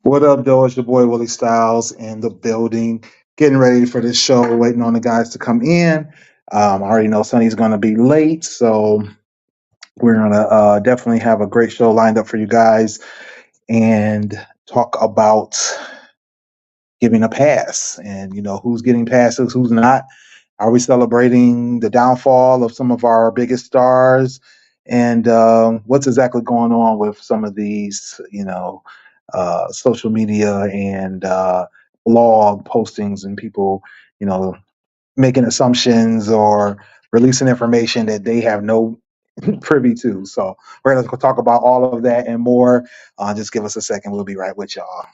What up, though? It's your boy Willie Styles in the building, getting ready for this show, waiting on the guys to come in. I already know Sonny's going to be late, so we're going to definitely have a great show lined up for you guys and talk about giving a pass and, who's getting passes, who's not. Are we celebrating the downfall of some of our biggest stars? And what's exactly going on with some of these, social media and blog postings and people, you know, making assumptions or releasing information that they have no privy to. So we're going to talk about all of that and more. Just give us a second. We'll be right with y'all.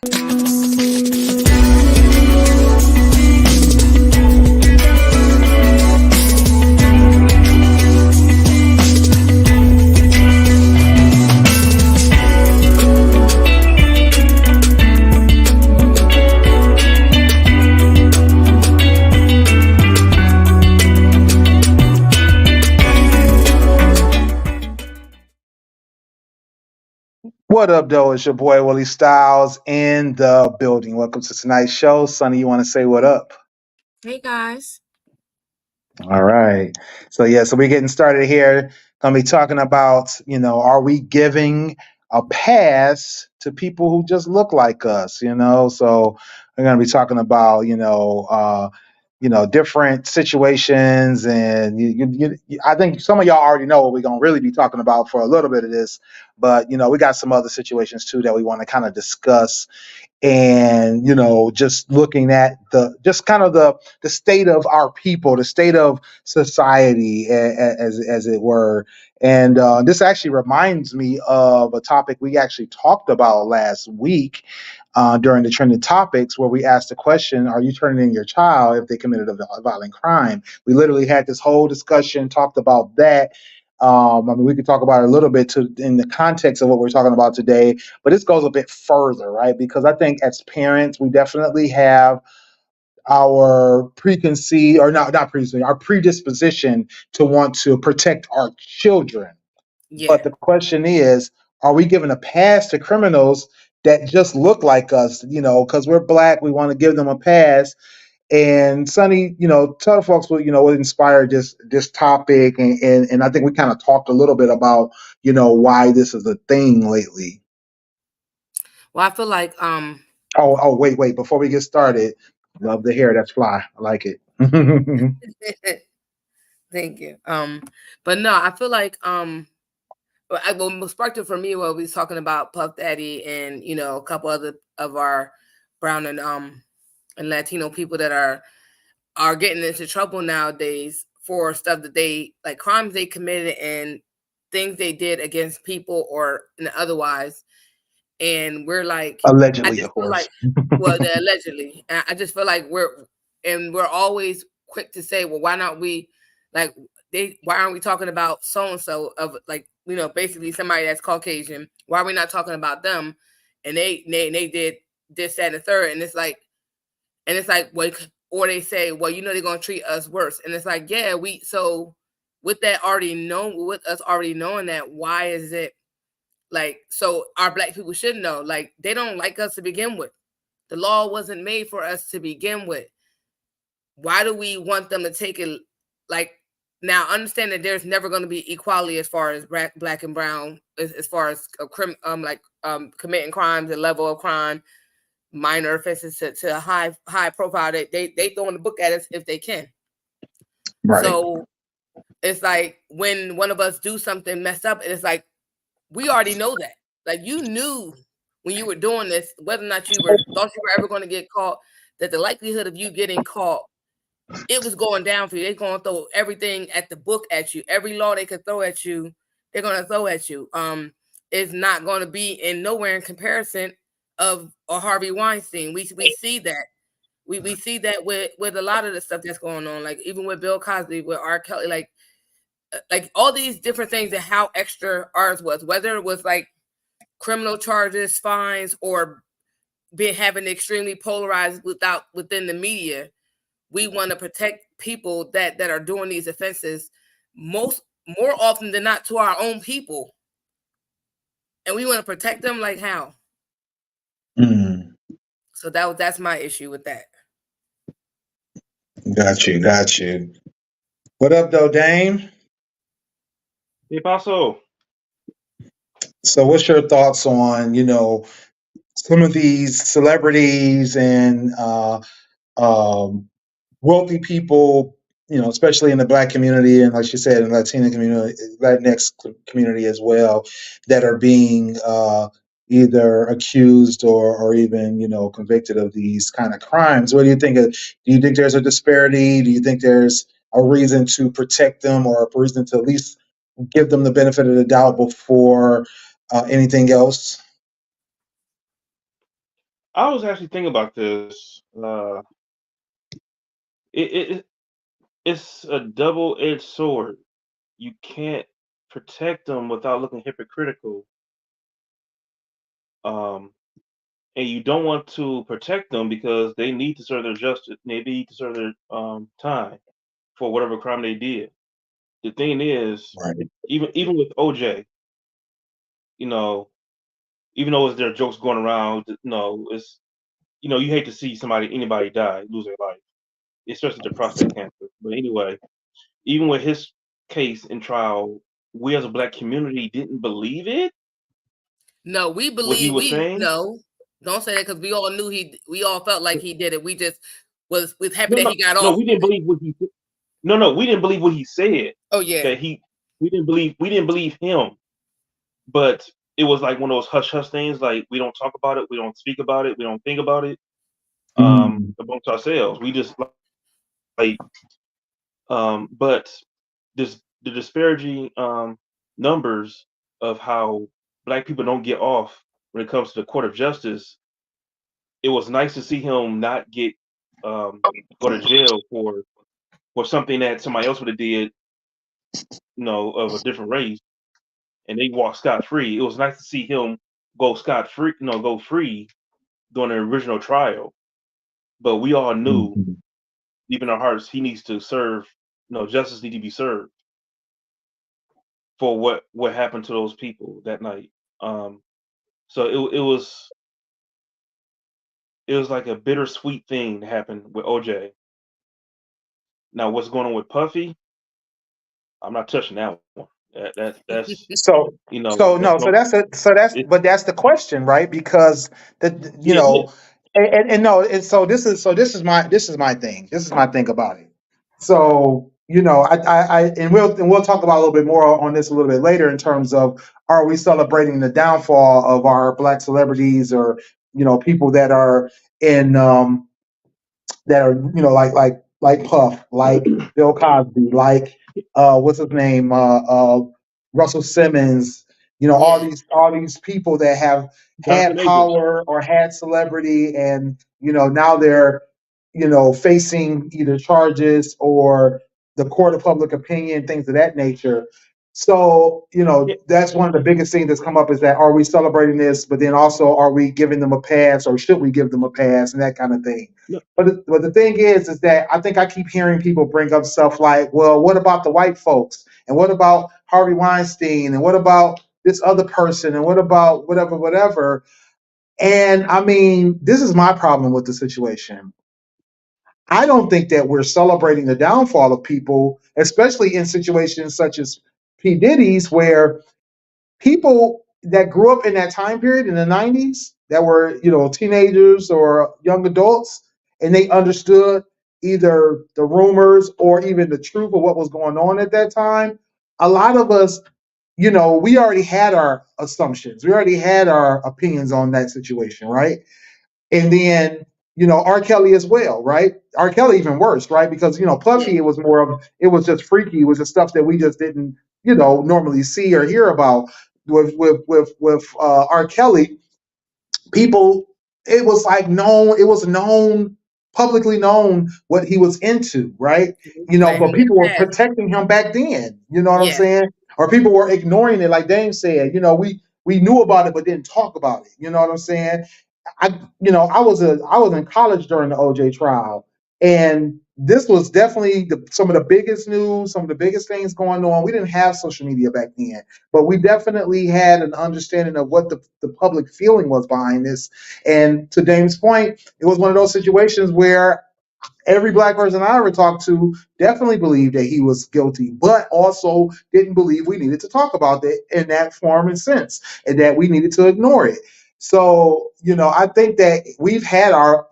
What up, though? It's your boy Willie Styles in the building. Welcome to tonight's show. Sonny, you want to say what up? Hey guys. All right. So we're getting started here. Gonna be talking about, are we giving a pass to people who just look like us, So we're gonna be talking about, different situations, and I think some of y'all already know what we're gonna really be talking about for a little bit of this, but we got some other situations too that we want to kind of discuss, and just looking at the state of our people, the state of society, as it were. And this actually reminds me of a topic we actually talked about last week during the trending topics, where we asked the question, are you turning in your child if they committed a violent crime? We literally had this whole discussion, talked about that. We could talk about it a little bit in the context of what we're talking about today, but this goes a bit further, right? Because I think as parents, we definitely have our preconceived, or not preconceived, our predisposition to want to protect our children. Yeah. But the question is, are we giving a pass to criminals that just look like us? Because we're black, we want to give them a pass. And Sonny, tell the folks what inspired this topic, and I think we kind of talked a little bit about why this is a thing lately. Well, I feel like Wait, before we get started, love the hair. That's fly. I like it. thank you. But no, I feel like what sparked it for me while we was talking about Puff Daddy and a couple other of our brown and Latino people that are getting into trouble nowadays for stuff that they like, crimes they committed and things they did against people or otherwise. And we're like, I Allegedly, just of feel course. like, well, allegedly, I just feel like we're always quick to say, well, why not we, like, why aren't we talking about so and so of, like, basically somebody that's Caucasian? Why are we not talking about them? And they did this, that, and the third, and it's like, well, or they say, well, they're gonna treat us worse, and it's like, yeah, so with that already known, with us already knowing that, why is it? Like, so our black people should know, like, they don't like us to begin with. The law wasn't made for us to begin with. Why do we want them to take it? Like, now understand that there's never going to be equality as far as black and brown, as far as committing crimes, the level of crime, minor offenses to high profile. They throw in the book at us if they can. Right. So it's like when one of us do something messed up, it's like, we already know that. Like, you knew when you were doing this, whether or not thought you were ever going to get caught, that the likelihood of you getting caught, it was going down for you. They're going to throw everything at the book at you. Every law they could throw at you, they're going to throw at you. It's not going to be in nowhere in comparison of a Harvey Weinstein. We see that. We see that with a lot of the stuff that's going on, like even with Bill Cosby, with R. Kelly, like all these different things, and how extra ours was, whether it was like criminal charges, fines, or having extremely polarized within the media. We want to protect people that are doing these offenses more often than not to our own people, and we want to protect them. Like, how? Mm, So that's my issue with that. got you, got you. What up, though, Dame? Hey, Paso. So, what's your thoughts on some of these celebrities and wealthy people, especially in the Black community and, like you said, in the Latina community, Latinx community as well, that are being either accused or even convicted of these kind of crimes? What do you think? Do you think there's a disparity? Do you think there's a reason to protect them, or a reason to at least give them the benefit of the doubt before anything else? I was actually thinking about this. It it's a double-edged sword. You can't protect them without looking hypocritical. Um, and you don't want to protect them because they need to serve their justice. They need to serve their time for whatever crime they did. The thing is, Right. even with OJ, you know, even though there are jokes going around, it's you hate to see anybody die, lose their life, especially to prostate cancer. But anyway, even with his case and trial, we as a Black community didn't believe it. No, we What he believe was saying. no. Don't say that, because we all knew we all felt like he did it. We just was happy No, that no, he got no. off. We didn't believe what he. No, we didn't believe what he said. Oh yeah. That he. We didn't believe him. But it was like one of those hush hush things. Like, we don't talk about it. We don't speak about it. We don't think about it. Mm. Amongst ourselves, we just like. But the disparaging numbers of how Black people don't get off when it comes to the court of justice. It was nice to see him not get go to jail for something that somebody else would have did, of a different race, and they walk scot free. It was nice to see him go scot free, go free during the original trial. But we all knew Mhm. deep in our hearts he needs to serve. Justice needs to be served for what happened to those people that night. So it was like a bittersweet thing that happened with OJ. Now, what's going on with Puffy? I'm not touching that one. That's So, that's no, no. It, but that's the question, right? Because yeah, yeah. and no, and so this is my thing. This is my thing about it. So, and we'll talk about a little bit more on this a little bit later in terms of, are we celebrating the downfall of our Black celebrities, or people that are in that are like Puff, like Bill Cosby, like what's his name, Russell Simmons. All Yeah. these people that have Jonathan had Majors. power or had celebrity, and now they're facing either charges or the court of public opinion, things of that nature. So, Yeah, that's one of the biggest things that's come up, is that, are we celebrating this, but then also, are we giving them a pass, or should we give them a pass, and that kind of thing. no, But the thing is that I think I keep hearing people bring up stuff like, well, what about the white folks? And what about Harvey Weinstein? And what about this other person? And what about whatever, whatever? And I mean, this is my problem with the situation. I don't think that we're celebrating the downfall of people, especially in situations such as P. Diddy's, where people that grew up in that time period in the 90s, that were teenagers or young adults, and they understood either the rumors or even the truth of what was going on at that time. A lot of us, we already had our assumptions, we already had our opinions on that situation, right? And then R. Kelly as well, right? R. Kelly even worse, right? Because Yeah. Puffy, it was just freaky. It was just stuff that we just didn't normally see or hear about. With R. Kelly, people, it was known, publicly known, what he was into, right? Like But he people were had. protecting him back then. You know what I'm Yeah. saying? Or people were ignoring it, like Dame said. We knew about it but didn't talk about it. You know what I'm saying? I was in college during the OJ trial, and this was definitely some of the biggest news, some of the biggest things going on. We didn't have social media back then, but we definitely had an understanding of what the public feeling was behind this. And to Dame's point, it was one of those situations where every black person I ever talked to definitely believed that he was guilty, but also didn't believe we needed to talk about it in that form and sense, and that we needed to ignore it. So, I think that we've had our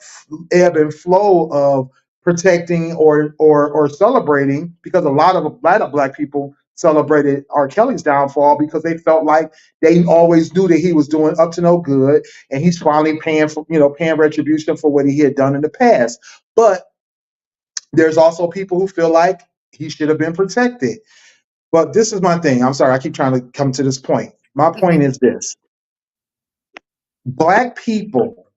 ebb and flow of protecting or celebrating, because a lot of black people celebrated R. Kelly's downfall because they felt like they always knew that he was doing up to no good, and he's finally paying retribution for what he had done in the past. But there's also people who feel like he should have been protected. But this is my thing. I'm sorry, I keep trying to come to this point. My point is this. Black people,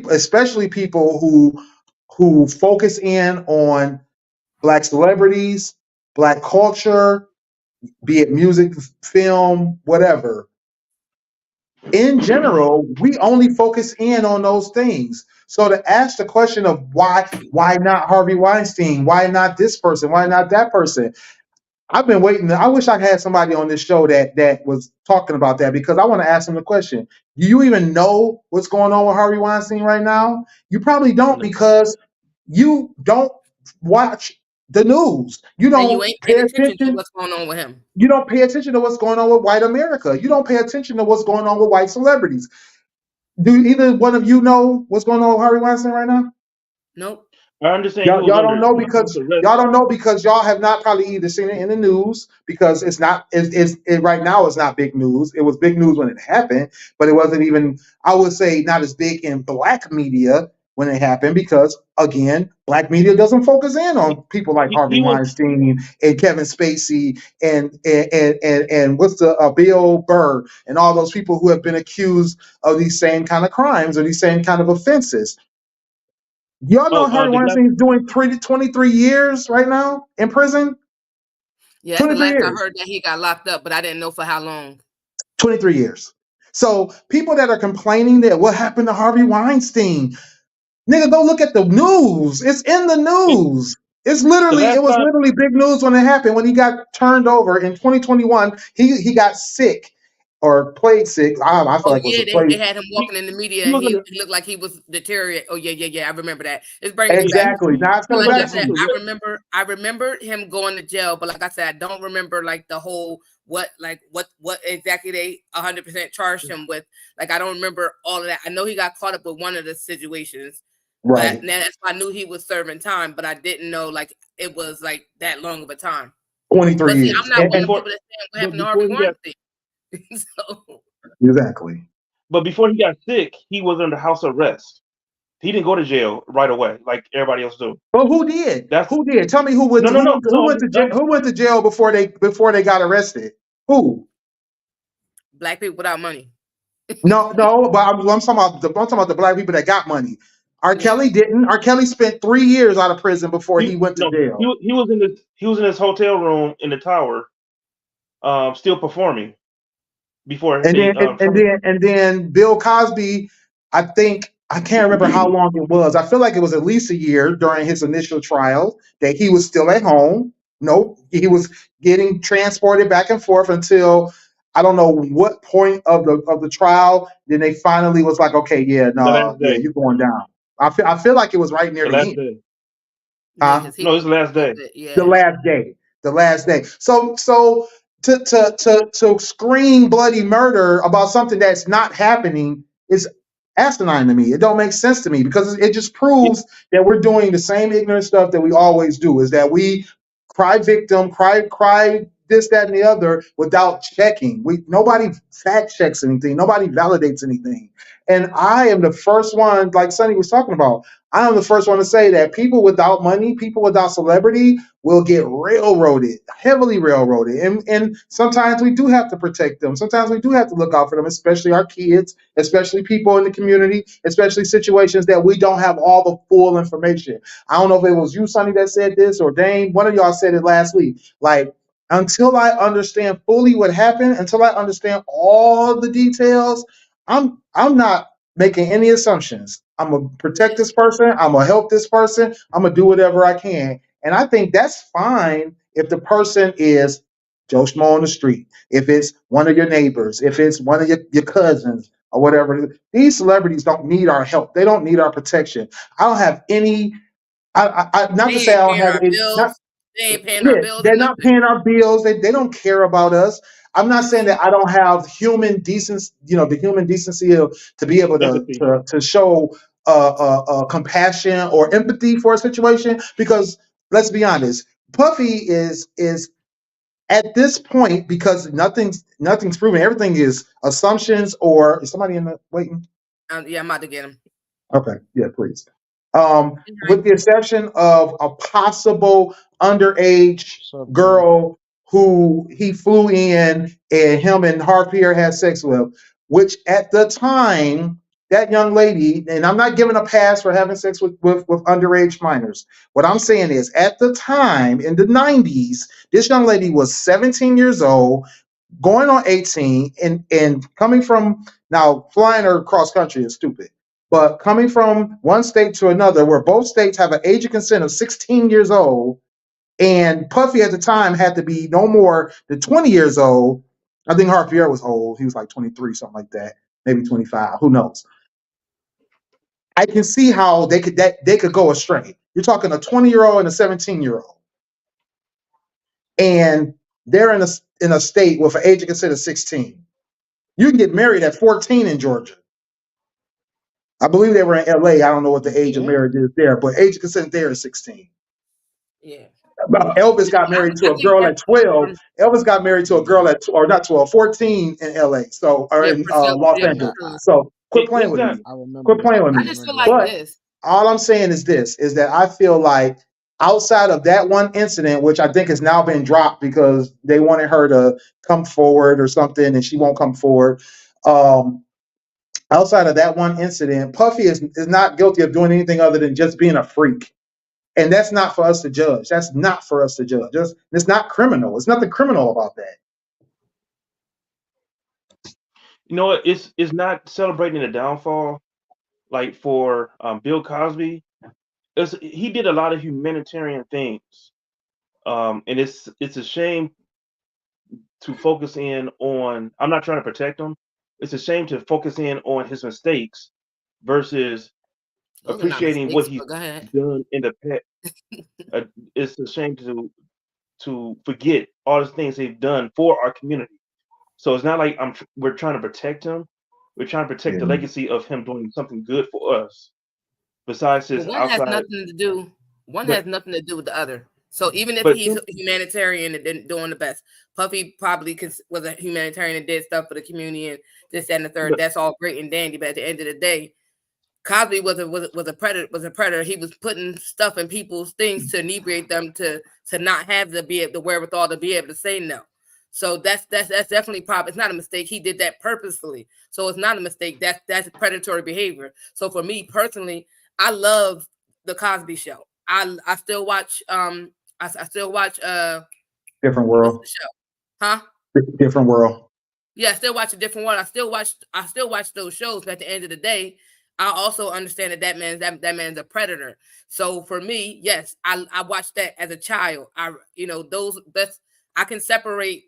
especially people who focus in on black celebrities, black culture, be it music, film, whatever. In general, we only focus in on those things. So to ask the question of why not Harvey Weinstein? Why not this person? Why not that person? I've been waiting. I wish I had somebody on this show that was talking about that, because I want to ask them the question. Do you even know what's going on with Harvey Weinstein right now? You probably don't, because you don't watch the news. You And you don't ain't pay paying attention to attention. what's going on with him. You don't pay attention to what's going on with white America. You don't pay attention to what's going on with white celebrities. Do either one of you know what's going on with Harvey Weinstein right now? Nope. I understand Y'all, he was y'all don't under know because arrest. y'all don't know because y'all have not probably either seen it in the news, because it's not right now it's not big news. It was big news when it happened, but it wasn't even, I would say, not as big in black media when it happened, because again, black media doesn't focus in on people like Harvey He was Weinstein and Kevin Spacey and what's the Bill Burr and all those people who have been accused of these same kind of crimes or these same kind of offenses. Y'all know Harvey Weinstein is doing 23 years right now in prison? Yeah, that's the 23 last I years. heard that he got locked up, but I didn't know for how long. 23 years. So people that are complaining that what happened to Harvey Weinstein, nigga, go look at the news. It's in the news. It was literally big news when it happened. When he got turned over in 2021, he got sick or played sick. I feel like it was a play. They had him walking in the media, and he looked like he was deteriorating. Oh yeah. I remember that. It's bringing exactly. Now it's coming back. I remember him going to jail, but like I said, I don't remember like the whole what exactly they 100% charged him with. Like I don't remember all of that. I know he got caught up with one of the situations. Right. And that's why I knew he was serving time, but I didn't know like it was like that long of a time. 23 years. I'm not one of the people that saying what happened to Harvey Weinstein. So. Exactly. But before he got sick, he was under house arrest. He didn't go to jail right away like everybody else do. But who did? Who did? Tell me who went to jail before they got arrested? Who? Black people without money. No, but I'm talking about the black people that got money. R. Kelly didn't. R. Kelly spent 3 years out of prison before he went to jail. He was in his hotel room in the tower, still performing. Before and then Bill Cosby, I can't remember how long it was. I feel like it was at least a year during his initial trial that he was still at home. Nope, he was getting transported back and forth until I don't know what point of the trial. Then they finally was like, okay, you're going down. I feel like it was right near the end. No, it was the last day. Yeah. The last day. So to scream bloody murder about something that's not happening is asinine to me. It don't make sense to me, because it just proves that we're doing the same ignorant stuff that we always do, is that we cry victim, cry this, that, and the other without checking. Nobody fact checks anything. Nobody validates anything. And I am the first one, like Sonny was talking about, I am the first one to say that people without money, people without celebrity will get railroaded, heavily railroaded. And sometimes we do have to protect them. Sometimes we do have to look out for them, especially our kids, especially people in the community, especially situations that we don't have all the full information. I don't know if it was you, Sonny, that said this, or Dane. One of y'all said it last week. Like, until I understand fully what happened, until I understand all the details, I'm not making any assumptions. I'm gonna protect this person. I'm gonna help this person. I'm gonna do whatever I can, and I think that's fine if the person is Joe Schmo on the street, if it's one of your neighbors, if it's one of your cousins or whatever. These celebrities don't need our help. They don't need our protection. I don't have any. Not to They say I ain't don't paying have our any. Not bills. They ain't paying our yeah, bills or they're not nothing. paying our bills. They don't care about us. I'm not saying that I don't have human decency, the human decency to be able Empathy. to show compassion or empathy for a situation. Because let's be honest, Puffy is at this point, because nothing's proven. Everything is assumptions. Or is somebody in the waiting? Yeah, I'm about to get him. Okay, yeah, please. With the exception of a possible underage girl who he flew in and him and Harpier had sex with, which at the time, that young lady, and I'm not giving a pass for having sex with underage minors. What I'm saying is, at the time in the 90s, this young lady was 17 years old, going on 18, and coming from, now flying her cross country is stupid, but coming from one state to another, where both states have an age of consent of 16 years old, and Puffy at the time had to be no more than 20 years old. I think Harpier was old. He was like 23, something like that, maybe 25. Who knows? I can see how they could go astray. You're talking a 20-year-old and a 17-year-old, and they're in a state with an age of consent of 16. You can get married at 14 in Georgia. I believe they were in LA. I don't know what the age of marriage is there, but age of consent there is 16. Yeah. Elvis got married to I a think girl at 12. Elvis got married to a girl at, or not 12, 14 in LA. So, or in Los Angeles. So quit playing with me. Quit playing with I me. just feel like But this. all I'm saying is this, is that I feel like outside of that one incident, which I think has now been dropped because they wanted her to come forward or something, and she won't come forward. Outside of that one incident, Puffy is not guilty of doing anything other than just being a freak. And that's not for us to judge. That's not for us to judge. It's not criminal. There's nothing criminal about that. You know what? It's not celebrating the downfall. Like for Bill Cosby, he did a lot of humanitarian things, and it's a shame to focus in on. I'm not trying to protect him. It's a shame to focus in on his mistakes versus Those are not appreciating what mistakes, he's but go ahead. done in the past. It's a shame to forget all the things they've done for our community. So it's not like we're trying to protect him. We're trying to protect the legacy of him doing something good for us. Besides his One has outside, nothing to do. One but has nothing to do with the other. So even if but he's humanitarian and didn't doing the best, Puffy probably was a humanitarian and did stuff for the community and this, that, and the third. but That's all great and dandy. But at the end of the day, Cosby was a predator. He was putting stuff in people's things to inebriate them to not have the wherewithal to be able to say no. So that's definitely probably, it's not a mistake. He did that purposefully. So it's not a mistake. That's predatory behavior. So for me personally, I love the Cosby Show. I still watch I still watch Different what's world. the show? Huh? Different world. Yeah, I still watch a different one. I still watch those shows, but at the end of the day, I also understand that man's a predator. So for me, yes, I watched that as a child. I can separate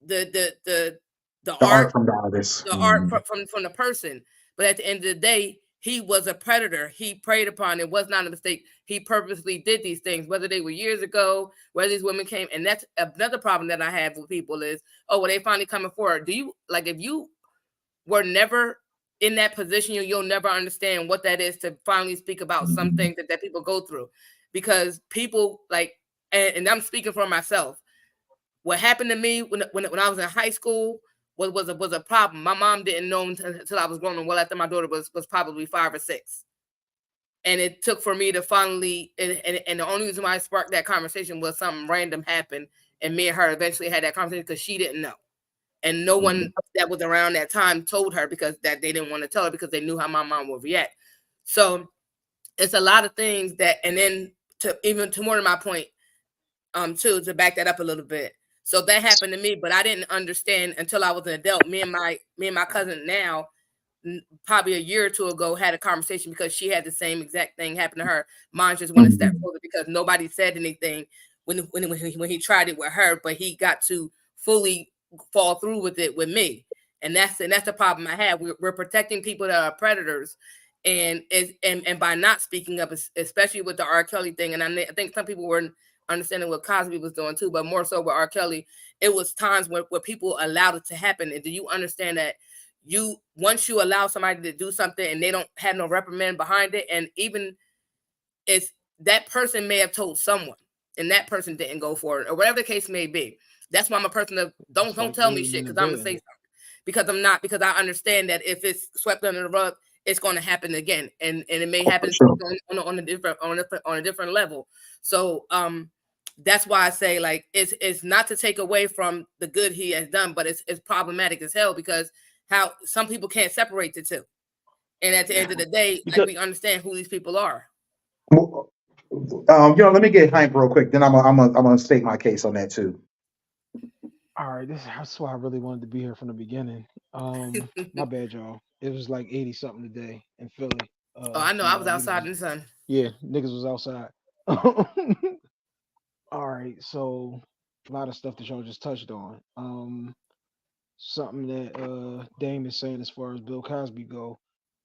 the art art, from the artist. the art from the person. But at the end of the day, he was a predator. He preyed upon. It was not a mistake. He purposely did these things, whether they were years ago, whether these women came. And that's another problem that I have with people is, oh, well, they finally coming forward. Do you, like, if you were never in that position, you'll never understand what that is to finally speak about some things that people go through. Because people like, and I'm speaking for myself, what happened to me when I was in high school was a problem. My mom didn't know until I was grown and well after my daughter was probably 5 or 6. And it took for me to finally, and the only reason why I sparked that conversation was something random happened, and me and her eventually had that conversation because she didn't know. And no one that was around that time told her because that they didn't want to tell her because they knew how my mom would react. So it's a lot of things that, and then to more to my point, too, to back that up a little bit. So that happened to me, but I didn't understand until I was an adult. Me and my cousin now, probably a year or two ago had a conversation because she had the same exact thing happen to her. Mine just went a step further because nobody said anything when he tried it with her, but he got to fully fall through with it with me. And that's the problem I have. We're protecting people that are predators, and by not speaking up, especially with the R. Kelly thing. And I think some people weren't understanding what Cosby was doing too, but more so with R. Kelly, it was times where people allowed it to happen. And do you understand that once you allow somebody to do something and they don't have no reprimand behind it, and even if that person may have told someone and that person didn't go for it, or whatever the case may be. That's why I'm a person that don't tell me shit, because I'm gonna say something. Because I understand that if it's swept under the rug, it's going to happen again, and it may happen on a different level. So that's why I say, like, it's not to take away from the good he has done, but it's problematic as hell, because how some people can't separate the two, and at the end of the day, like, we understand who these people are. Let me get Hank real quick. Then I'm gonna state my case on that too. All right, that's why I really wanted to be here from the beginning. My bad, y'all. It was like 80 something today in Philly. I know. I was outside in the sun. Yeah, niggas was outside. All right, so a lot of stuff that y'all just touched on. Something that Dame is saying as far as Bill Cosby go.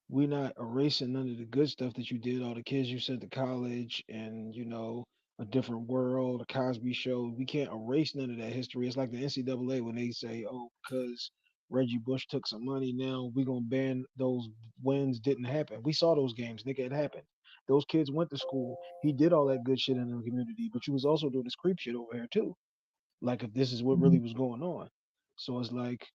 We're not erasing none of the good stuff that you did, all the kids you sent to college, and a different world, a Cosby Show. We can't erase none of that history. It's like the NCAA when they say, "Oh, because Reggie Bush took some money, now we're gonna ban those wins." Didn't happen. We saw those games, nigga. It happened. Those kids went to school. He did all that good shit in the community, but you was also doing this creep shit over here too. Like, if this is what really was going on, so it's like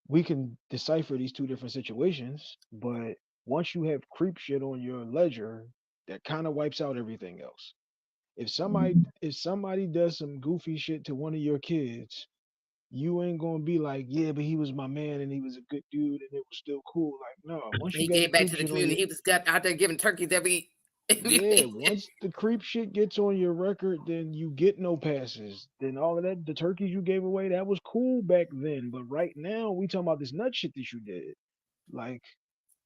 we can decipher these two different situations, but once you have creep shit on your ledger, that kind of wipes out everything else. If somebody does some goofy shit to one of your kids, you ain't gonna be like, yeah, but he was my man and he was a good dude and it was still cool. Like, no, once you He got the gave back creep to the shit on community. your He was out there giving turkeys every yeah, once the creep shit gets on your record, then you get no passes. Then all of that, the turkeys you gave away, that was cool back then. But right now, we talking about this nut shit that you did. Like,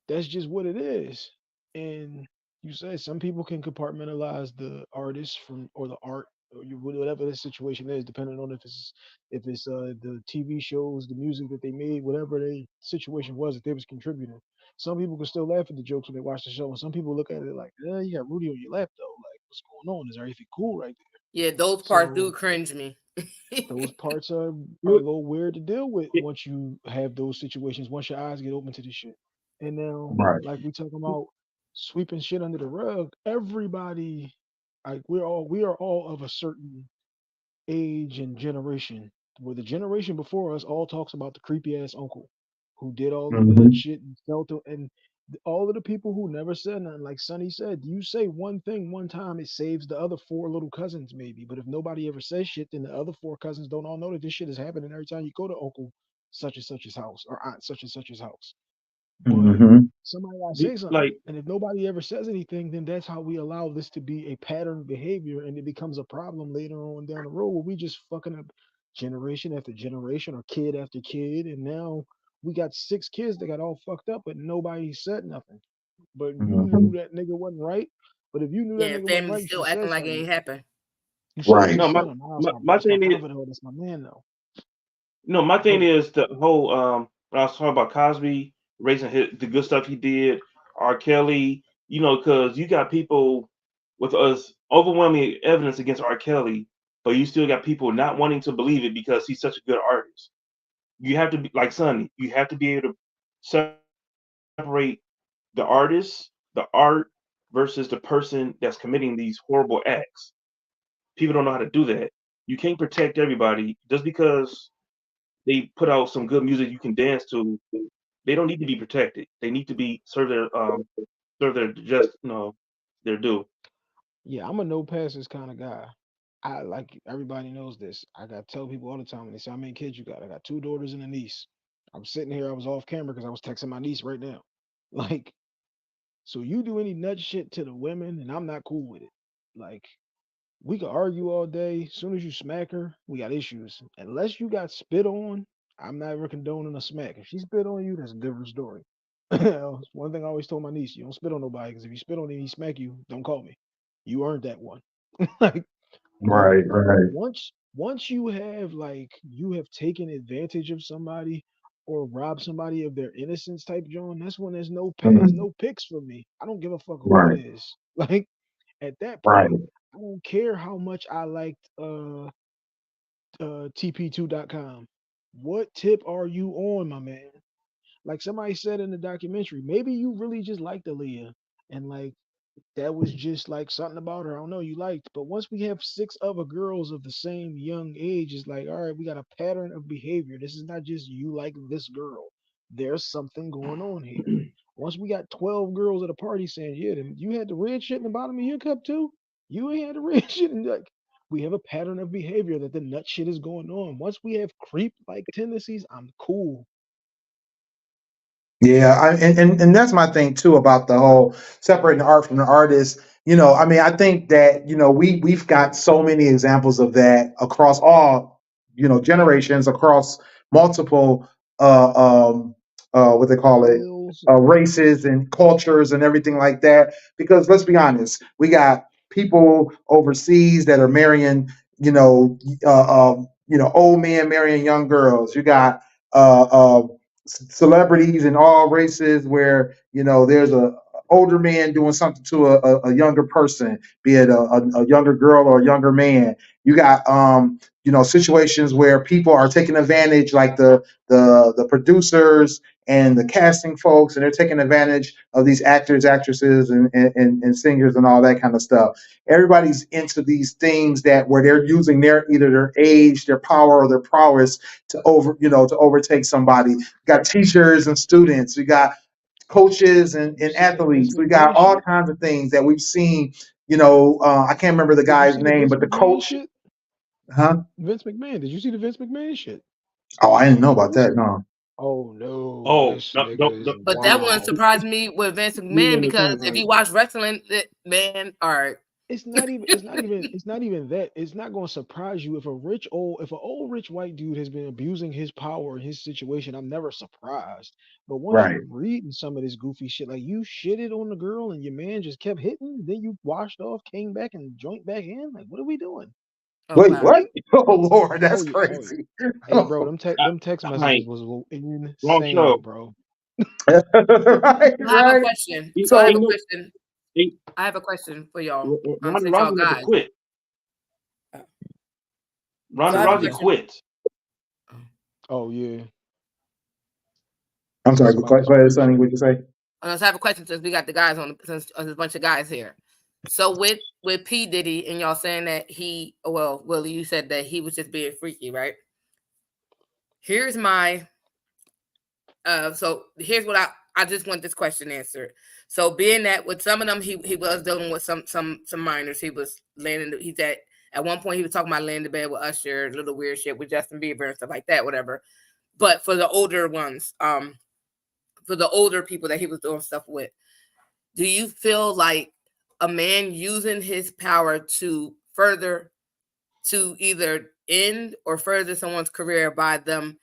that's just what it is. And you said some people can compartmentalize the artist from or the art or whatever the situation is, depending on if it's the TV shows, the music that they made, whatever the situation was that they was contributing. Some people can still laugh at the jokes when they watch the show, and some people look at it like, you got Rudy on your lap though. Like, what's going on? Is there anything cool right there? Yeah, those parts do So cringe me. those parts are a little weird to deal with once you have those situations, once your eyes get open to this shit. And now, Right. like we talking about sweeping shit under the rug, everybody, like we are all of a certain age and generation, where the generation before us all talks about the creepy ass uncle who did all the bad shit and felt it, and all of the people who never said nothing. Like Sonny said, you say one thing one time, it saves the other four little cousins maybe. But if nobody ever says shit, then the other four cousins don't all know that this shit is happening every time you go to Uncle such and such's house or Aunt such and such's house. But somebody gotta say something. Like, And if nobody ever says anything, then that's how we allow this to be a pattern behavior, and it becomes a problem later on down the road where we just fucking up generation after generation or kid after kid. And now we got 6 kids that got all fucked up, but nobody said nothing. But you knew that nigga wasn't right. But if you knew that Yeah, nigga wasn't family right, you should still have acting said like it something. ain't happened. You should have Right. just no, said, "Oh, nah, my that's my thing is, brother though. That's my man though." no, my thing But is the whole when I was talking about Cosby raising the good stuff he did, R. Kelly, because you got people with us overwhelming evidence against R. Kelly, but you still got people not wanting to believe it because he's such a good artist. You have to be like Sonny. You have to be able to separate the artist, the art, versus the person that's committing these horrible acts. People don't know how to do that. You can't protect everybody just because they put out some good music you can dance to. They don't need to be protected. They need to be serve their just their due. yeah, I'm a no passes kind of guy. I like everybody knows this. I got to tell people all the time when they say, "How many kids you got?" I got 2 daughters and a niece. I'm sitting here. I was off camera because I was texting my niece right now. Like, so you do any nut shit to the women, and I'm not cool with it. Like, we could argue all day. As soon as you smack her, we got issues. Unless you got spit on, I'm not ever condoning a smack. If she spit on you, that's a different story. One thing I always told my niece: you don't spit on nobody, because if you spit on him, he smack you. Don't call me. You earned that one. Like, but Right, right. once you have taken advantage of somebody or robbed somebody of their innocence type John, that's when there's Mhm. no picks for me. I don't give a fuck who it Right, is. Like, at that right. point, I don't care how much I liked TP2.com. What tip are you on, my man? Like somebody said in the documentary, maybe you really just liked Aaliyah, and like that was just like something about her. I don't know you liked, but once we have six other girls of the same young age, it's like, all right, we got a pattern of behavior. This is not just you like this girl. There's something going on here. Once we got 12 girls at a party saying, yeah, then you had the red shit in the bottom of your cup too. You ain't had the red shit, and like we have a pattern of behavior that the nut shit is going on. Once we have creep like tendencies, I'm cool. Yeah, and that's my thing too about the whole separating the art from the artist. I mean, I think that we've got so many examples of that across all generations, across multiple what they call it Styles. races and cultures and everything like that. Because let's be honest, we got people overseas that are marrying old men marrying young girls. You got uh, uh, celebrities in all races where there's a older man doing something to a younger person, be it a younger girl or a younger man. You got situations where people are taking advantage, like the producers and the casting folks, and they're taking advantage of these actors, actresses, and singers and all that kind of stuff. Everybody's into these things that where they're using either their age, their power, or their prowess to overtake somebody. We got teachers and students. We got coaches You and see that Vince athletes. We got McMahon all shit? kinds of things that we've seen. I can't remember the Did you guy's see the name, Vince but the McMahon coach, shit? huh? Vince McMahon. Did you see the Vince McMahon shit? Oh, I didn't know about This that. No. Oh no, Oh, this no, nigga is But that one wild. surprised me with Vince you McMahon because understand, if right? you watch wrestling, man, all right. It's not even that. It's not going to surprise you if an old rich white dude has been abusing his power in his situation. I'm never surprised. But once Right. you reading some of this goofy shit, like you shitted on the girl and your man just kept hitting, then you washed off, came back and joint back in. Like, what are we doing? Oh Wait, wow. what? Oh Lord, Oh that's yeah, oh yeah. crazy. Hey bro, them text I messages ain't was wrong show. insane, bro. Right, So I have a right. question. He, So I have he a So knew question. he, I have a question for y'all. Since Ronda y'all Rousey had to guys. quit. So Ronda I have a Rousey question. quit. Oh yeah, I'm sorry. it's Go about this ahead, rape Sonny. shit. What you say? So I have a question since we got the guys on since there's a bunch of guys here. So with P Diddy and y'all saying that Willie, you said that he was just being freaky, right? Here's my so here's what I just want this question answered. So being that with some of them he was dealing with some minors. He was he's at one point he was talking about laying in bed with Usher, little weird shit with Justin Bieber and stuff like that, whatever. But for the older ones, for the older people that he was doing stuff with, do you feel like a man using his power to either end or further someone's career by them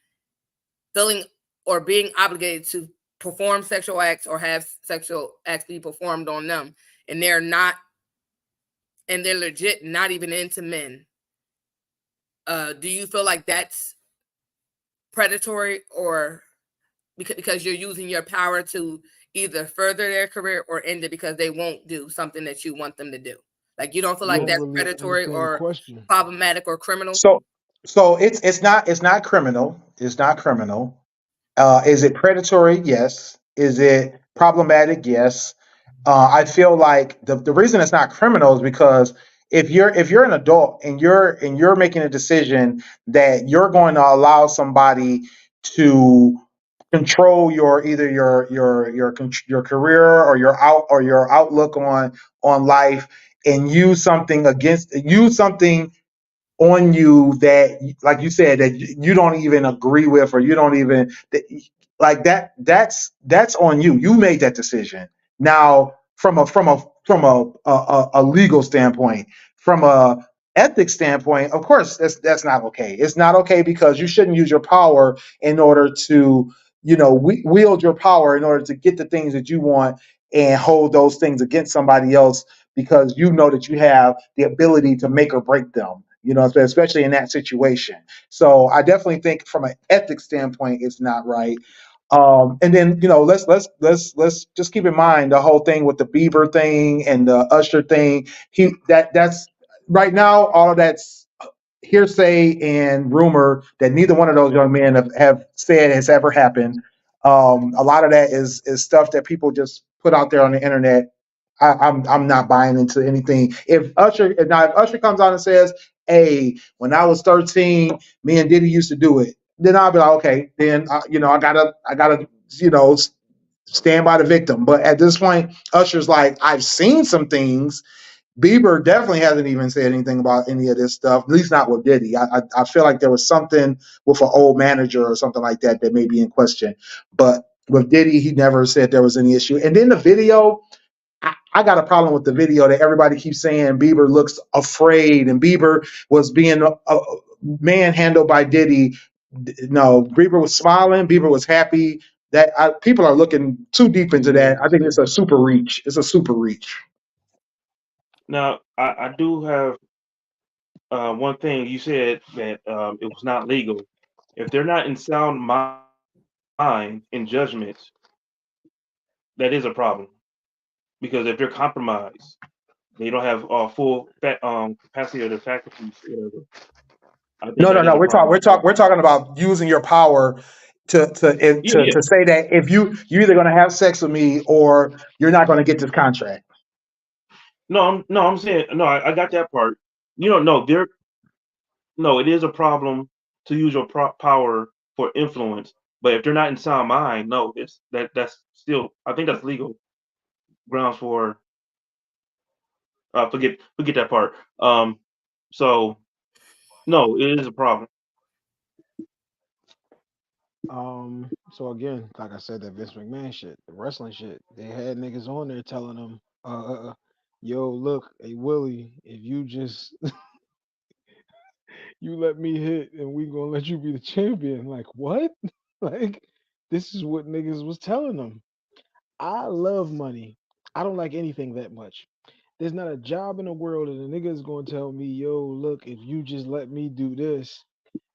feeling or being obligated to perform sexual acts or have sexual acts be performed on them, and they're legit not even into men? Do you feel like that's predatory, or because you're using your power to either further their career or end it because they won't do something that you want them to do? Like, you don't feel I like Well, don't that's really predatory understand the or question. problematic or criminal? So it's not criminal. It's not criminal. Is it predatory? Yes. Is it problematic? Yes. I feel like the reason it's not criminal is because if you're an adult and you're making a decision that you're going to allow somebody to control your career or your outlook on life, and use something on you that, like you said, that you don't even agree with, or you don't even like that's on you. You made that decision. Now, from a legal standpoint, from a ethics standpoint, of course that's not okay. It's not okay because you shouldn't use your power in order to wield your power in order to get the things that you want and hold those things against somebody else because you know that you have the ability to make or break them. Especially in that situation. So I definitely think, from an ethics standpoint, it's not right. And then let's just keep in mind the whole thing with the Bieber thing and the Usher thing. That's right now, all of that's hearsay and rumor that neither one of those young men have said has ever happened. A lot of that is stuff that people just put out there on the internet. I'm not buying into anything. If Usher comes out and says, "Hey, when I was 13, me and Diddy used to do it," then I'll be like, okay, then I gotta stand by the victim. But at this point, Usher's like, I've seen some things. Bieber definitely hasn't even said anything about any of this stuff, at least not with Diddy. I feel like there was something with an old manager or something like that may be in question. But with Diddy, he never said there was any issue. And then the video, I got a problem with the video that everybody keeps saying Bieber looks afraid and Bieber was being manhandled by Diddy. No, Bieber was smiling. Bieber was happy. People are looking too deep into that. I think it's a super reach. It's a super reach. Now, I do have one thing. You said that it was not legal. If they're not in sound mind and judgment, that is a problem. Because if they're compromised, they don't have full capacity of their faculties. Whatever. I think No. that is a problem. We're talking about using your power to say that if you're either going to have sex with me or you're not going to get this contract. No, I'm saying no. I got that part. No, it is a problem to use your power for influence. But if they're not in sound mind, no, that's still. I think that's legal grounds for. Forget that part. So no, it is a problem. So again, like I said, that Vince McMahon shit, the wrestling shit, they had niggas on there telling them, yo, look, hey Willie, if you just you let me hit and we gonna let you be the champion. Like what? Like this is what niggas was telling them. I love money. I don't like anything that much. There's not a job in the world that a nigga is gonna tell me, yo, look, if you just let me do this,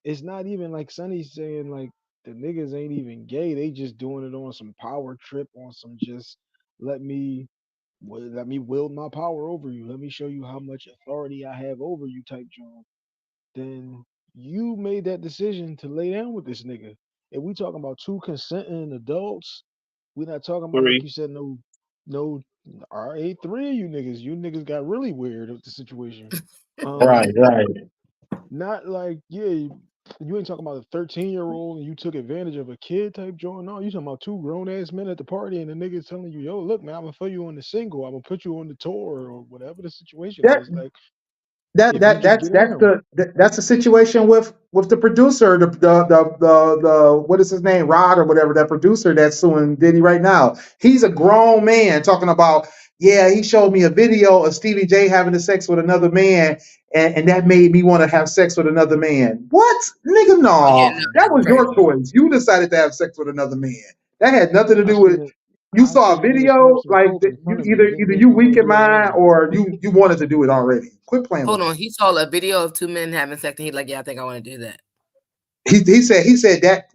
it's not even like Sonny's saying like the niggas ain't even gay. They just doing it on some power trip, on some just let me let me wield my power over you. Let me show you how much authority I have over you type job. Then you made that decision to lay down with this nigga. If we talking about two consenting adults, we're not talking about like Three. you said, no RA3 of you niggas. You niggas got really weird with the situation. Right. Not like, yeah, you ain't talking about a 13-year-old and you took advantage of a kid type joint. No, you talking about two grown ass men at the party and the nigga's telling you, yo, look, man, I'm gonna throw you on the single, I'm gonna put you on the tour or whatever the situation That is. Like, that if you that just that's get in them. that's the situation with the producer, the what is his name, Rod or whatever, that producer that's suing Diddy right now. He's a grown man talking about, yeah, he showed me a video of Stevie J having sex with another man, and that made me want to have sex with another man. What, nigga? Oh yeah, No, no, that that's was your crazy. choice. You decided to have sex with another man. That had nothing to I do with. seen it. You I saw a seen a nigga smoke video some like coke that. in You front of me. either Didn't make you me want weak to in do it mind again. or you wanted to do it already. Quit playing with Hold me. on, he saw a video of two men having sex, and he's like, "Yeah, I think I want to do that." He said that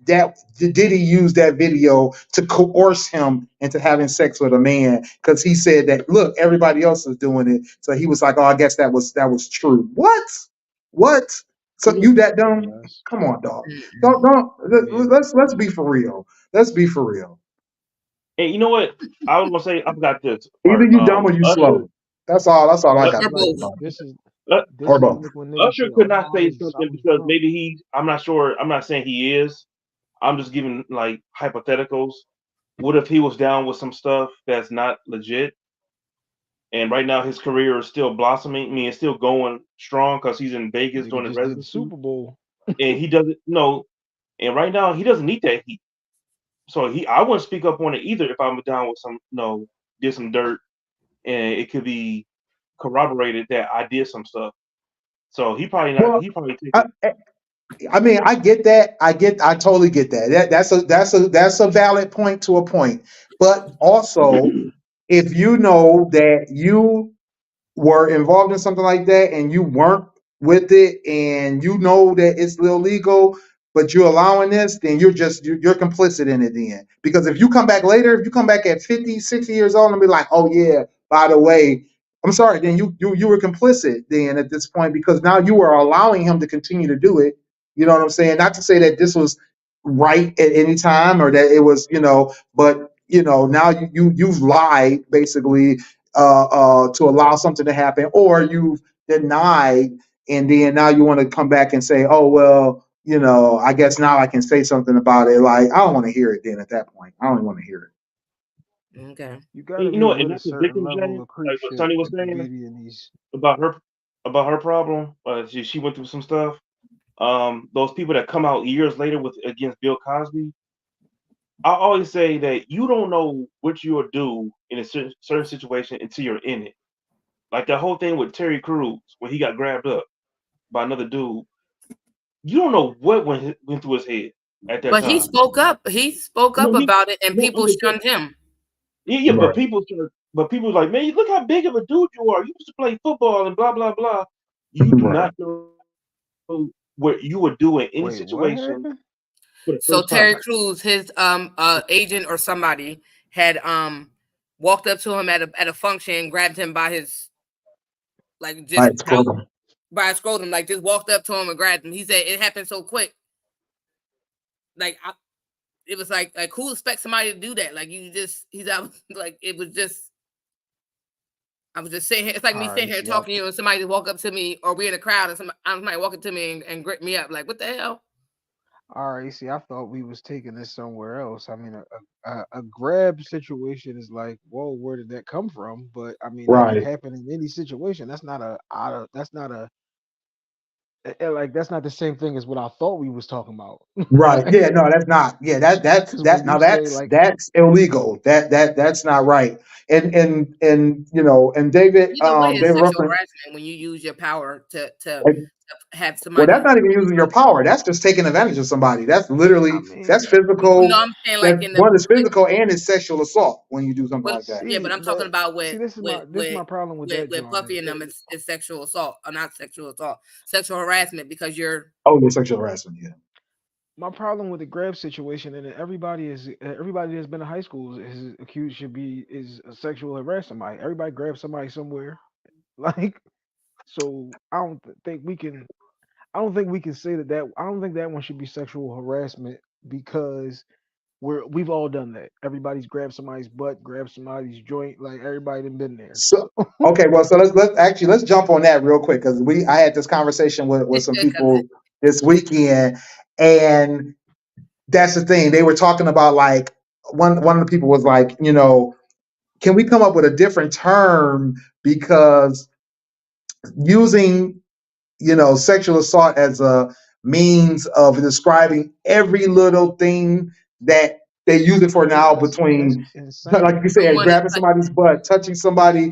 Diddy used that video to coerce him into having sex with a man because he said that, look, everybody else is doing it, so he was like, oh, I guess that was true. What? So you that dumb? Yes. Come on, dog. Mm-mm. Don't Man, let's be for real. Let's be for real. And you know what? I was gonna say I forgot this Either part. you dumb or you Usher, slow. That's all I uh, got Or to say both. about it. this is uh, Or this is both. like when niggas Usher say, could not "Oh, say I something was because drunk." maybe I'm not sure. I'm not saying he is. I'm just giving like hypotheticals. What if he was down with some stuff that's not legit, and right now his career is still blossoming? I mean, it's still going strong because he's in Vegas Nigga doing his just did the residency, Super Bowl. and he doesn't know. And right now he doesn't need that heat. So I wouldn't speak up on it either if I'm down with some did some dirt, and it could be corroborated that I did some stuff. So he probably not. Well, He probably take I, it. I mean, I get that. I totally get that. That's a valid point to a point. But also, if you know that you were involved in something like that and you weren't with it and you know that it's illegal, but you're allowing this, then you're complicit in it then. Because if you come back later, if you come back at 50, 60 years old and be like, oh yeah, by the way, I'm sorry, then you were complicit then at this point because now you are allowing him to continue to do it. You know what I'm saying? Not to say that this was right at any time or that it was, but now you've lied basically to allow something to happen, or you've denied, and then now you want to come back and say, oh, well, I guess now I can say something about it. Like, I don't want to hear it then at that point. I don't want to hear it. Okay. You gotta You know be what? And with a that's the certain victim, level Jay. of creep Like what shit Sonny was to saying be in these. about her problem. She went through some stuff. Those people that come out years later against Bill Cosby. I always say that you don't know what you'll do in a certain situation until you're in it. Like the whole thing with Terry Crews, when he got grabbed up by another dude. You don't know what went through his head at that But he time. spoke up. He spoke up about it, and people shunned him. Yeah, Right. but people like, man, look how big of a dude you are. You used to play football and blah blah blah. You do Right. not know what you would do in any Wait, what situation happened? for the So first time. Terry Crews, his agent or somebody had walked up to him at a function, grabbed him by his Scrotum. by his scrotum, like just walked up to him and grabbed him. He said it happened so quick. Like it was like who expects somebody to do that? Like he's out like it was just. I was just sitting here. It's like me sitting here talking to you, and somebody just walk up to me, or we in a crowd, and somebody walking to me and grip me up. Like, what the hell? All right, see, I thought we was taking this somewhere else. I mean, a grab situation is like, whoa, where did that come from? But I mean, that can Right. happen in any situation. That's not that's not the same thing as what I thought we was talking about. Right. Yeah, no, that's not. Yeah, that's When you say that's illegal. That's not right. And David, Either way, it's David sexual Ruffin, harassment when you use your power to have well, somebody. that's not even using your power. That's just taking advantage of somebody. That's literally that's No, physical. I'm saying That's like in the one is physical and it's sexual assault when you do something like that. yeah, but I'm talking about with this is my problem with that, John. Puffy and them is sexual assault or not sexual assault, sexual harassment because you're Sexual harassment. Yeah. My problem with the grab situation, and everybody that's been in high school is accused is sexual harass somebody. Everybody grabs somebody somewhere, like so. I don't think we can say that. I don't think that one should be sexual harassment because we've all done that. Everybody's grabbed somebody's butt, grabbed somebody's joint. Like everybody done been there. So okay, well, so let's jump on that real quick because I had this conversation with some people this weekend, and that's the thing. They were talking about like one of the people was like, can we come up with a different term because using sexual assault as a means of describing every little thing that they use it for now between, like you said, grabbing somebody's butt, touching somebody,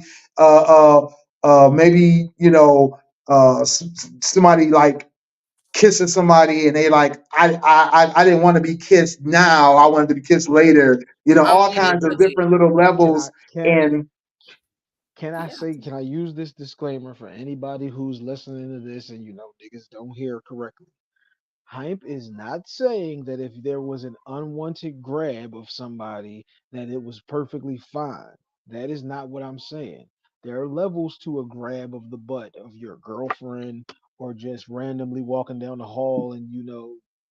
maybe somebody like kissing somebody and they like I didn't want to be kissed now, I wanted to be kissed later, all kinds of different little levels. And can I use this disclaimer for anybody who's listening to this and niggas don't hear correctly? Hype is not saying that if there was an unwanted grab of somebody that it was perfectly fine. That is not what I'm saying. There are levels to a grab of the butt of your girlfriend or just randomly walking down the hall and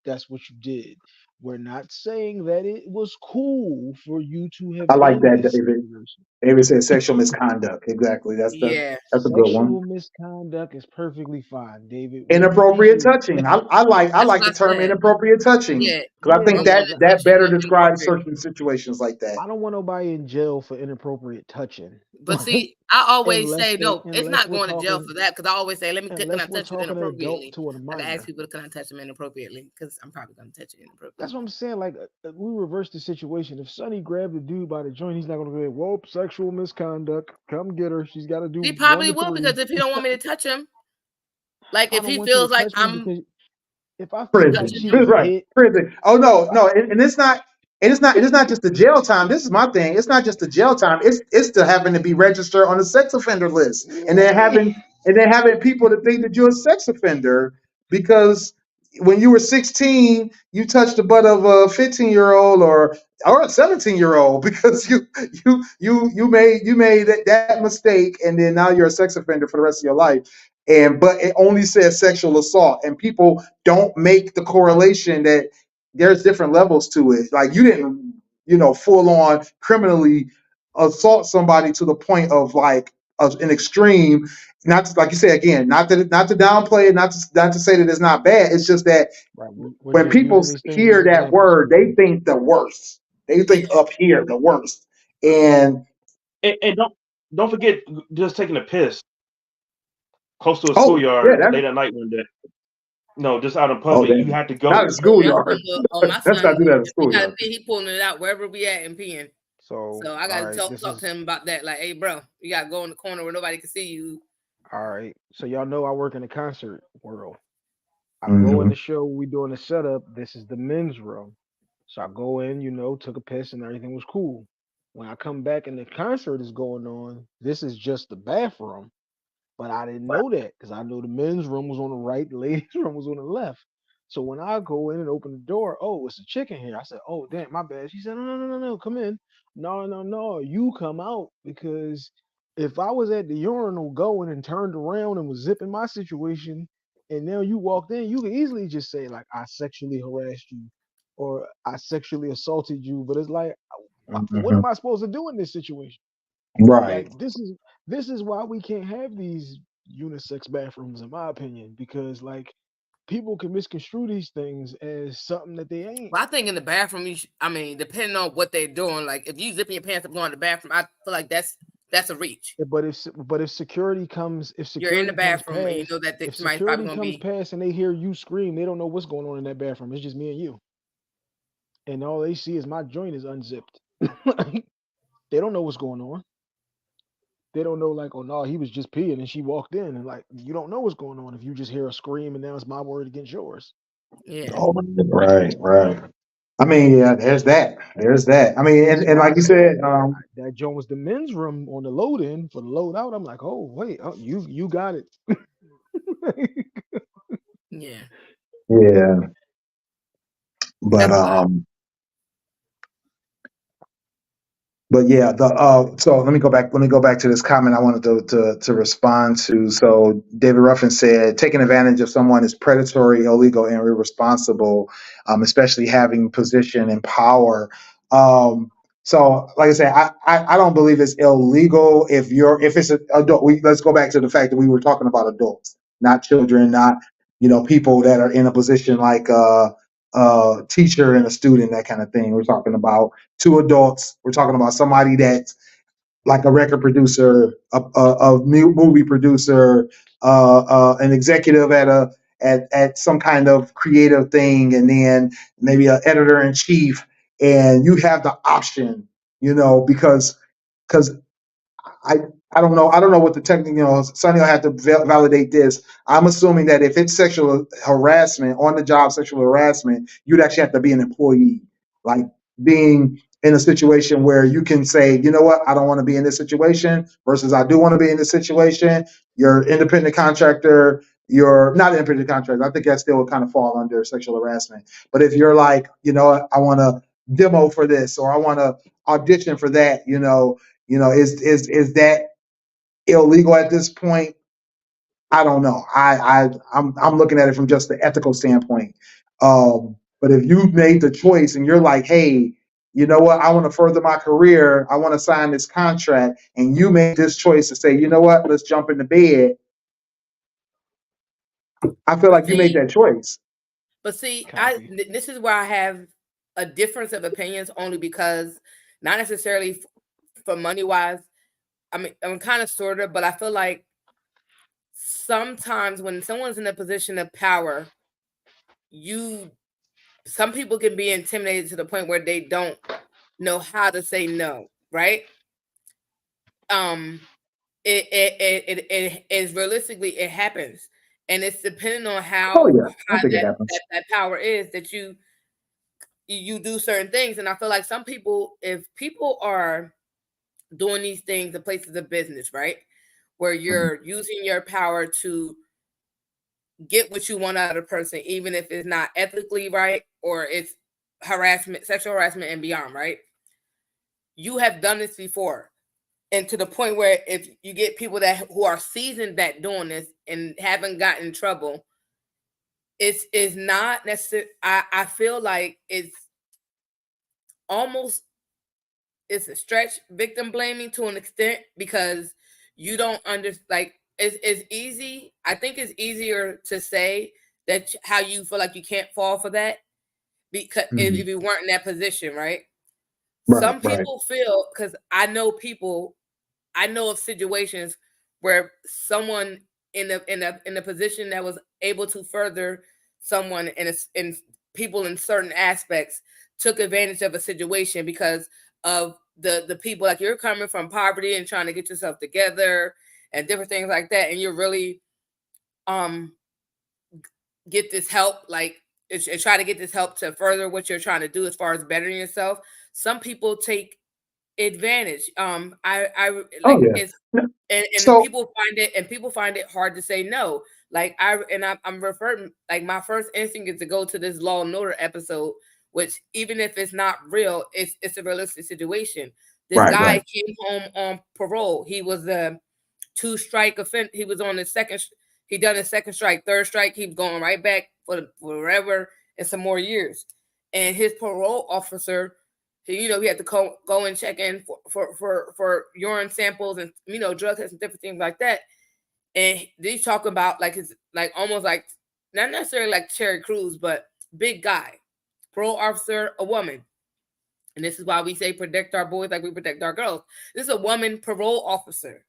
that's what you did. We're not saying that it was cool for you to have I like done that, this David. situation. David said sexual misconduct. Exactly. That's a good one. Sexual misconduct is perfectly fine, David. Inappropriate touching. I like the term inappropriate touching because I think that better describes certain situations like that. I don't want nobody in jail for inappropriate touching. But see, I always say no. It's not going to jail for that because I always say, can I touch you inappropriately? I ask people, can I touch them inappropriately? Because I'm probably going to touch you inappropriately. That's what I'm saying. Like we reverse the situation. If Sonny grabbed the dude by the joint, he's not going to go, "Whoa, sexual misconduct. Come get her. She's got to do." He probably will because if he don't want me to touch him, like if he feels like I'm. if I feel Prison. like she That's was right. hit, Prison. Oh no. And it's not. And it's not just the jail time. This is my thing. It's not just the jail time. It's the having to be registered on the sex offender list, and then having people to think that you're a sex offender because when you were 16, you touched the butt of a 15-year-old or a 17-year-old because you made that mistake, and then now you're a sex offender for the rest of your life. But it only says sexual assault, and people don't make the correlation that there's different levels to it. Like you didn't, full on criminally assault somebody to the point of like an extreme. Not to, like you say again, not to downplay it, not to say that it's not bad. It's just that right? We're when just people using these things as hear that examples. word, they think the worst. They think up here the worst. And And don't forget just taking a piss close to a oh yeah, schoolyard that's late at night one day. No, just out in oh public. You damn, had to not go. a Oh, my schoolyard. son, my Let's son, not do that at a if he got to schoolyard. pee, he pulling it out wherever we at and peeing. So So I all gotta right, talk this to is him about that. Like, hey, bro, you gotta go in the corner where nobody can see you. all right. So y'all know I work in the concert world. I go in Mhm. the show, we doing the setup. This is the men's room. So I go in, took a piss and everything was cool. When I come back and the concert is going on, this is just the bathroom. But I didn't know that because I know the men's room was on the right, the ladies' room was on the left. So when I go in and open the door, oh, it's a chick in here. I said, oh, damn, my bad. She said, no, come in. No, you come out because if I was at the urinal going and turned around and was zipping my situation, and now you walked in, you could easily just say like I sexually harassed you or I sexually assaulted you. But it's like, what Mhm. am I supposed to do in this situation? Right. Like this is why we can't have these unisex bathrooms, in my opinion, because like people can misconstrue these things as something that they ain't. Well, I think in the bathroom, I mean, depending on what they're doing, like if you zipping your pants up going to the bathroom, I feel like that's a reach. But if security comes, You're in the bathroom and you know that if somebody's probably security gonna comes be. past and they hear you scream, they don't know what's going on in that bathroom. It's just me and you, and all they see is my joint is unzipped. They don't know what's going on. They don't know like, oh no, he was just peeing and she walked in, and like you don't know what's going on if you just hear a scream and now it's my word against yours. Yeah. Oh, right, right. I mean, yeah, there's that. There's that. I mean, That's and why I like you said said, that joint was the men's room on the load in for the load out. I'm like, oh wait, oh, you got it. Yeah. yeah, but That's wild. But yeah, the so let me go back. Let me go back to this comment I wanted to respond to. So David Ruffin said, taking advantage of someone is predatory, illegal, and irresponsible, especially having position and power. So, like I said, I don't believe it's illegal if it's an adult. Let's go back to the fact that we were talking about adults, not children, not people that are in a position like teacher and a student, that kind of thing. We're talking about two adults. We're talking about somebody that's like a record producer, a movie producer, an executive at some kind of creative thing, and then maybe an editor in chief, and you have the option, because I I don't know what the technical, Sonny will have to validate this. I'm assuming that if it's sexual harassment, on the job sexual harassment, you'd actually have to be an employee, like being in a situation where you can say, you know what, I don't want to be in this situation versus I do want to be in this situation. You're independent contractor. You're not an independent contractor. I think that still would kind of fall under sexual harassment. But if you're like, I want to demo for this or I want to audition for that, is that illegal at this point? I don't know. I'm looking at it from just the ethical standpoint. But if you made the choice and you're like, hey, you know what? I want to further my career. I want to sign this contract, and you made this choice to say, you know what? Let's jump into bed. I feel But like you made see, that choice. Copy. This is where I have a difference of opinions only because not necessarily for money wise. I mean, I'm kind of sort of, but I feel like sometimes when someone's in a position of power, some people can be intimidated to the point where they don't know how to say no, right? It is realistically it happens, and it's depending on Oh how yeah, I high think it happens. that power is that you do certain things. And I feel like some people, if people are doing these things in places of business, right, where you're using your power to get what you want out of a person, even if it's not ethically right or it's harassment, sexual harassment and beyond, right? You have done this before. And to the point where if you get people who are seasoned at doing this and haven't gotten in trouble, it's not necessarily, I feel like it's almost, it's a stretch victim blaming to an extent, because you don't understand, like it's easy. I think it's easier to say that how you feel like you can't fall for that, because if you weren't in that position, right? Some people feel, because I know of situations where someone in a position that was able to further someone in people in certain aspects took advantage of a situation because of the people, like you're coming from poverty and trying to get yourself together and different things like that, and you're really get this help, like try to get this help to further what you're trying to do as far as bettering yourself. Some people take advantage. It's and So people find it hard to say no. Like I'm referring, like my first instinct is to go to this Law and Order episode, which even if it's not real, it's a realistic situation. This guy came home on parole. He was a 2-strike offense. He was on his second. He done his second strike, third strike. He's going right back for forever and some more years. And his parole officer, he had to go and check in for urine samples and drug tests and different things like that. And they talk about like his, like almost like not necessarily like Terry Crews, but big guy, parole officer, a woman. And this is why we say protect our boys like we protect our girls. This is a woman parole officer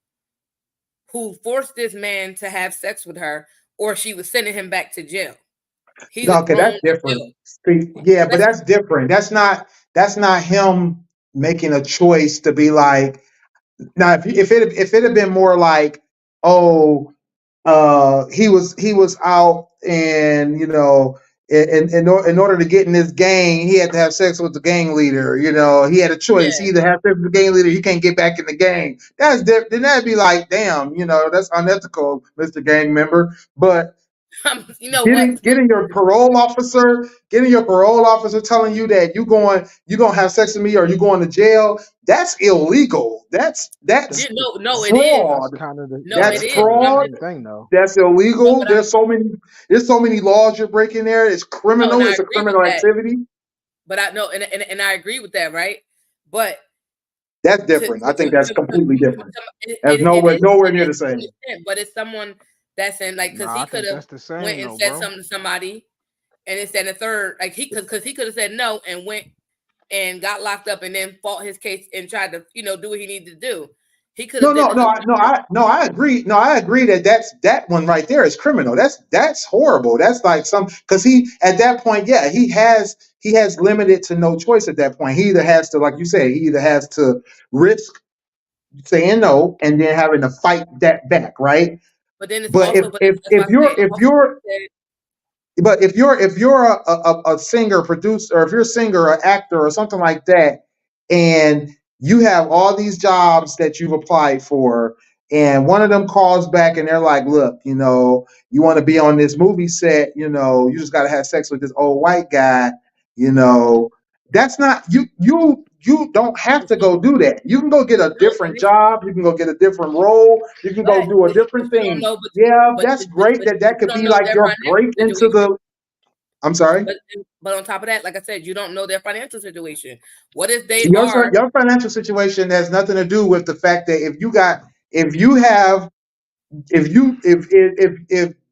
who forced this man to have sex with her, or she was sending him back to jail. He's okay, that's different. Yeah, but that's different. That's not him making a choice to be like. Now, if it had been more like, oh, he was out and in order to get in this gang, he had to have sex with the gang leader. He had a choice. He either have sex with the gang leader, he can't get back in the gang. That's different. Then that'd be like, damn, that's unethical, Mr. Gang member. But getting your parole officer telling you that you're gonna have sex with me or you're going to jail, that's illegal. That's no, fraud. It is. That's fraud. Thing, though. That's illegal. There's so many laws you're breaking there. It's criminal. It's a criminal activity. But I know, and I agree with that, right? But that's different. I think that's completely different. That's nowhere near the same. But it's someone that's in, like, because he could have went and said something to somebody, and instead a third, like because he could have said no and went and got locked up and then fought his case and tried to do what he needed to do. He could have. I agree. No, I agree that one right there is criminal. That's horrible. That's like because he at that point, yeah, he has limited to no choice at that point. He either has to, like you say, risk saying no and then having to fight that back, right? But then if you're a singer, producer, or if you're a singer or actor or something like that, and you have all these jobs that you've applied for, and one of them calls back and they're like, look, you want to be on this movie set, you just got to have sex with this old white guy, that's not, you don't have to go do that. You can go get a different job. You can go get a different role. You can go do a different thing. That's great. That could be like your break into the. I'm sorry. But on top of that, like I said, you don't know their financial situation. What if they your financial situation has nothing to do with the fact that if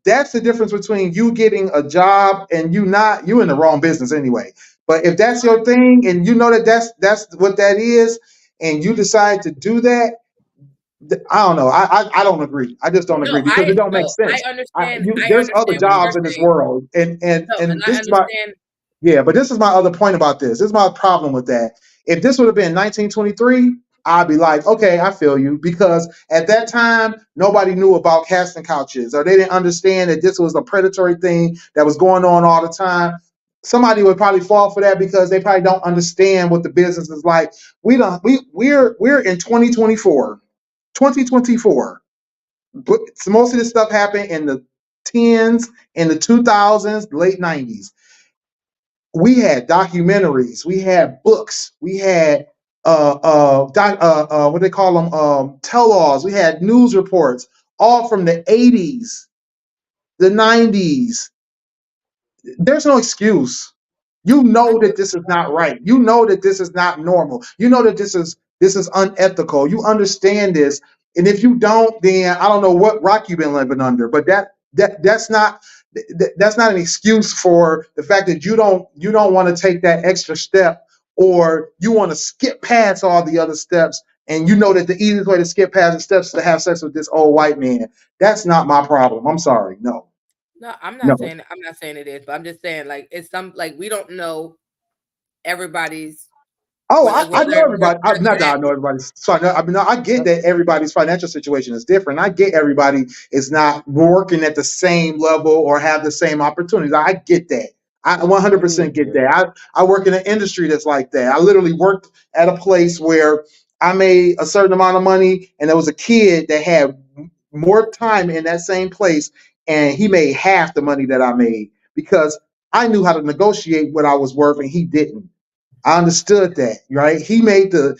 that's the difference between you getting a job and you in the wrong business anyway. But if that's your thing and that's what that is, and you decide to do that, I don't know. I don't agree. I just don't agree because it don't make sense. I understand. There's other jobs in this world, and this is but this is my other point about this. This is my problem with that. If this would have been 1923, I'd be like, okay, I feel you. Because at that time, nobody knew about casting couches, or they didn't understand that this was a predatory thing that was going on all the time. Somebody would probably fall for that because they probably don't understand what the business is like. We're in 2024. 2024. But most of this stuff happened in the 10s, in the 2000s, late 90s. We had documentaries, we had books, we had what they call them, tell-alls, we had news reports, all from the 80s, the 90s. There's no excuse. You know that this is not right. You know that this is not normal. You know that this is unethical. You understand this, and if you don't, then I don't know what rock you've been living under. But that's not an excuse for the fact that you don't want to take that extra step, or you want to skip past all the other steps. And you know that the easiest way to skip past the steps is to have sex with this old white man. That's not my problem. I'm sorry. No. No, I'm No. not saying it is, but I'm just saying like it's some like we don't know everybody's. Oh, I know everybody. Not that I know everybody. So I get that everybody's financial situation is different. I get everybody is not working at the same level or have the same opportunities. I get that. I 100% get that. I work in an industry that's like that. I literally worked at a place where I made a certain amount of money, and there was a kid that had more time in that same place, and he made half the money that I made because I knew how to negotiate what I was worth, and he didn't. I understood that, right? He made the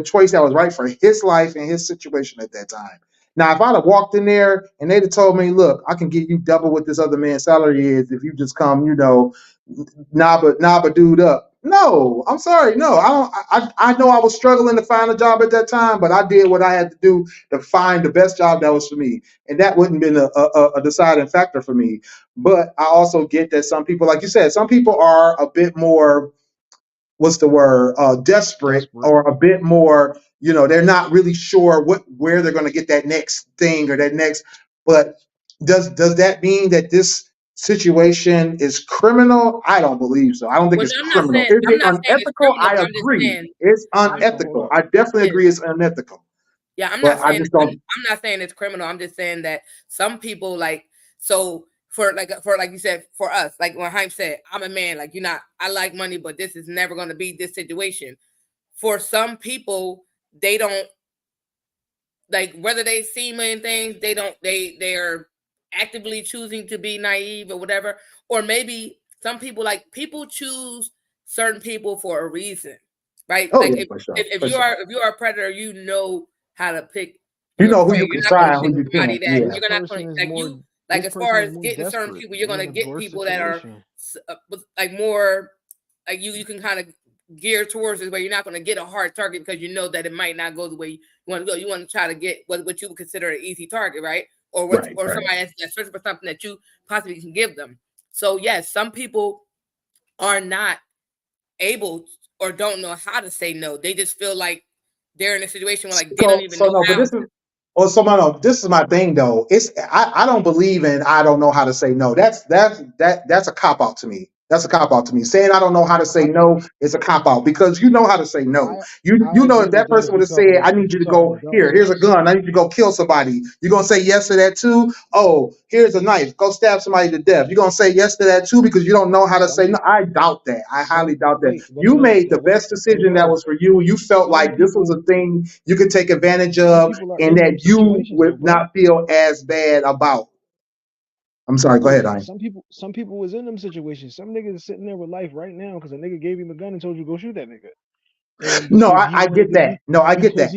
choice that was right for his life and his situation at that time. Now, if I'd have walked in there and they'd have told me, "Look, I can get you double what this other man's salary is if you just come, knob a dude up." No, I'm sorry. No, I don't. I know I was struggling to find a job at that time, but I did what I had to do to find the best job that was for me, and that wouldn't have been a deciding factor for me. But I also get that some people, like you said, some people are a bit more, what's the word, desperate, or a bit more, they're not really sure where they're going to get that next thing or that next. But does that mean that this situation is criminal? I don't believe so. I don't think it's criminal. Is it unethical? I agree. It's unethical. I definitely agree it's unethical. Yeah, I'm not saying it's criminal. I'm just saying that some people for like you said, for us, like when Haim said, I'm a man, like I like money, but this is never going to be this situation. For some people, they don't, like, whether they see many things, they're actively choosing to be naive or whatever. Or maybe some people, like, people choose certain people for a reason, right? Oh, like yeah, if you are a predator, you know how to pick. You know who you can try and who you can't. Yeah. You're not going to, like as far as getting certain people, you're going to get people that are like more, like you can kind of gear towards this, where you're not going to get a hard target because you know that it might not go the way you want to go. You want to try to get what you would consider an easy target, right? Or somebody that's searching for something that you possibly can give them. So yes, some people are not able or don't know how to say no. They just feel like they're in a situation where, like, they don't even know how. This is my thing though. I don't believe in I don't know how to say no. That's a cop out to me. That's a cop out to me. Saying I don't know how to say no is a cop out, because you know how to say no. You know, if that person would have said, I need you to go here's a gun, I need you to go kill somebody, you're gonna say yes to that too. Oh, here's a knife, go stab somebody to death. You're gonna say yes to that too because you don't know how to say no. I doubt that. I highly doubt that. You made the best decision that was for you. You felt like this was a thing you could take advantage of and that you would not feel as bad about. I'm sorry, go ahead, Some people was in them situations. Some niggas are sitting there with life right now because a nigga gave him a gun and told you go shoot that nigga. No, I get that. No, I get that.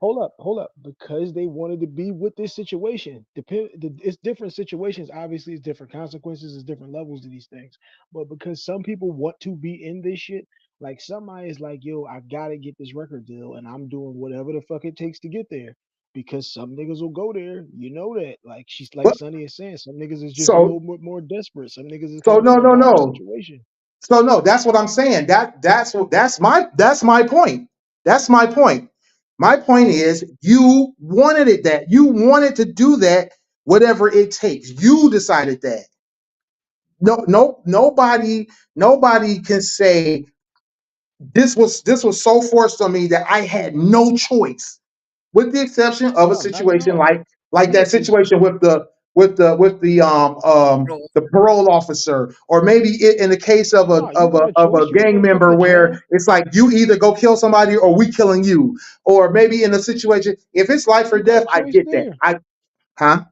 Hold up. Because they wanted to be with this situation. It's different situations. Obviously, it's different consequences. It's different levels to these things. But because some people want to be in this shit, like somebody is like, yo, I gotta get this record deal, and I'm doing whatever the fuck it takes to get there. Because some niggas will go there, you know that. Like Sonny is saying, some niggas is just a little bit more desperate. Some niggas is no. Situation. So no, that's what I'm saying. That's my point. That's my point. My point is you wanted it that. You wanted to do that, whatever it takes. You decided that. Nobody can say this was so forced on me that I had no choice, with the exception of a No, not at situation all. like that situation with Bro. the parole officer, or maybe in the case of No, you got a of a choice. You can gang go to fuck member the where jail. it's like you either go kill somebody or we killing you, or maybe in a situation if it's life or You got death, a I choice get that. there. Huh?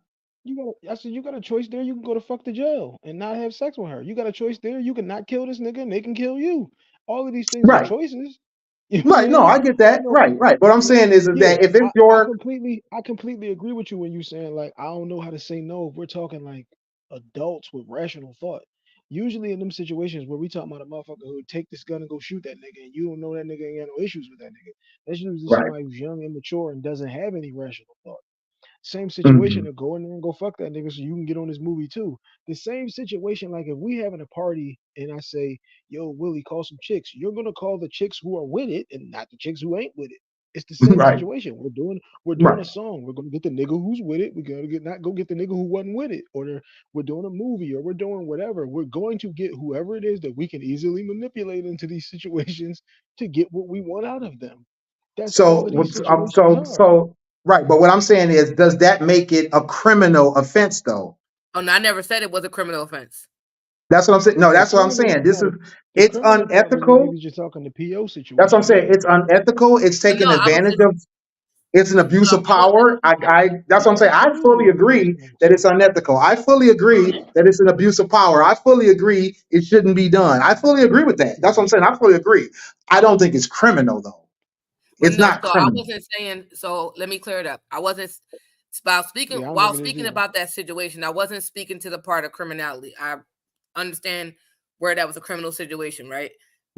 I said you got a choice there. You can go to fuck the jail and not have sex with her. You got a choice there. You can not kill this nigga and they can kill you. All of these things are Right. choices. You know what I'm Right. No, saying? I get that. You know, Right. Right. What I'm yeah, saying is yeah. that if it's I your completely agree with you when you saying like I don't know how to say no if we're talking like adults with rational thought. Usually in them situations where we talking about a motherfucker who take this gun and go shoot that nigga and you don't know that nigga ain't got no issues with that nigga. That's usually right. somebody who's young, immature, and doesn't have any rational thought. Same Mhm. situation to go in there and go fuck that nigga so you can get on this movie too. The same situation, like if we having a party and I say, yo, Willie, call some chicks, you're gonna call the chicks who are with it and not the chicks who ain't with it. It's the same Right. situation. We're doing a Right. song. We're gonna get the nigga who's with it. We're gonna get not go get the nigga who wasn't with it. We're doing a movie or we're doing whatever. We're going to get whoever it is that we can easily manipulate into these situations to get what we want out of them. That's all of these situations are. Right. But what I'm saying is, does that make it a criminal offense though? Oh no, I never said it was a criminal offense. That's what I'm saying. No, The that's what I'm criminal saying. This is part, the it's criminal part was when we unethical. was just talking the PO That's what I'm situation. saying. Yeah. It's unethical. It's No, taking I was advantage just of. It's an no, abuse of I wasn't power. speaking. That's what I'm saying. I fully Absolutely. agree Yes. that it's unethical. I fully agree that it's an abuse of power. I fully agree it shouldn't be done. I fully agree with that. That's what I'm saying. I fully agree. I don't think it's criminal though. But It's no, not so I criminal. wasn't saying. So let me clear it up. I wasn't about speaking Yeah, I don't while think it is speaking either. about that situation. I wasn't speaking to the part of criminality. I understand where that was a criminal situation, right?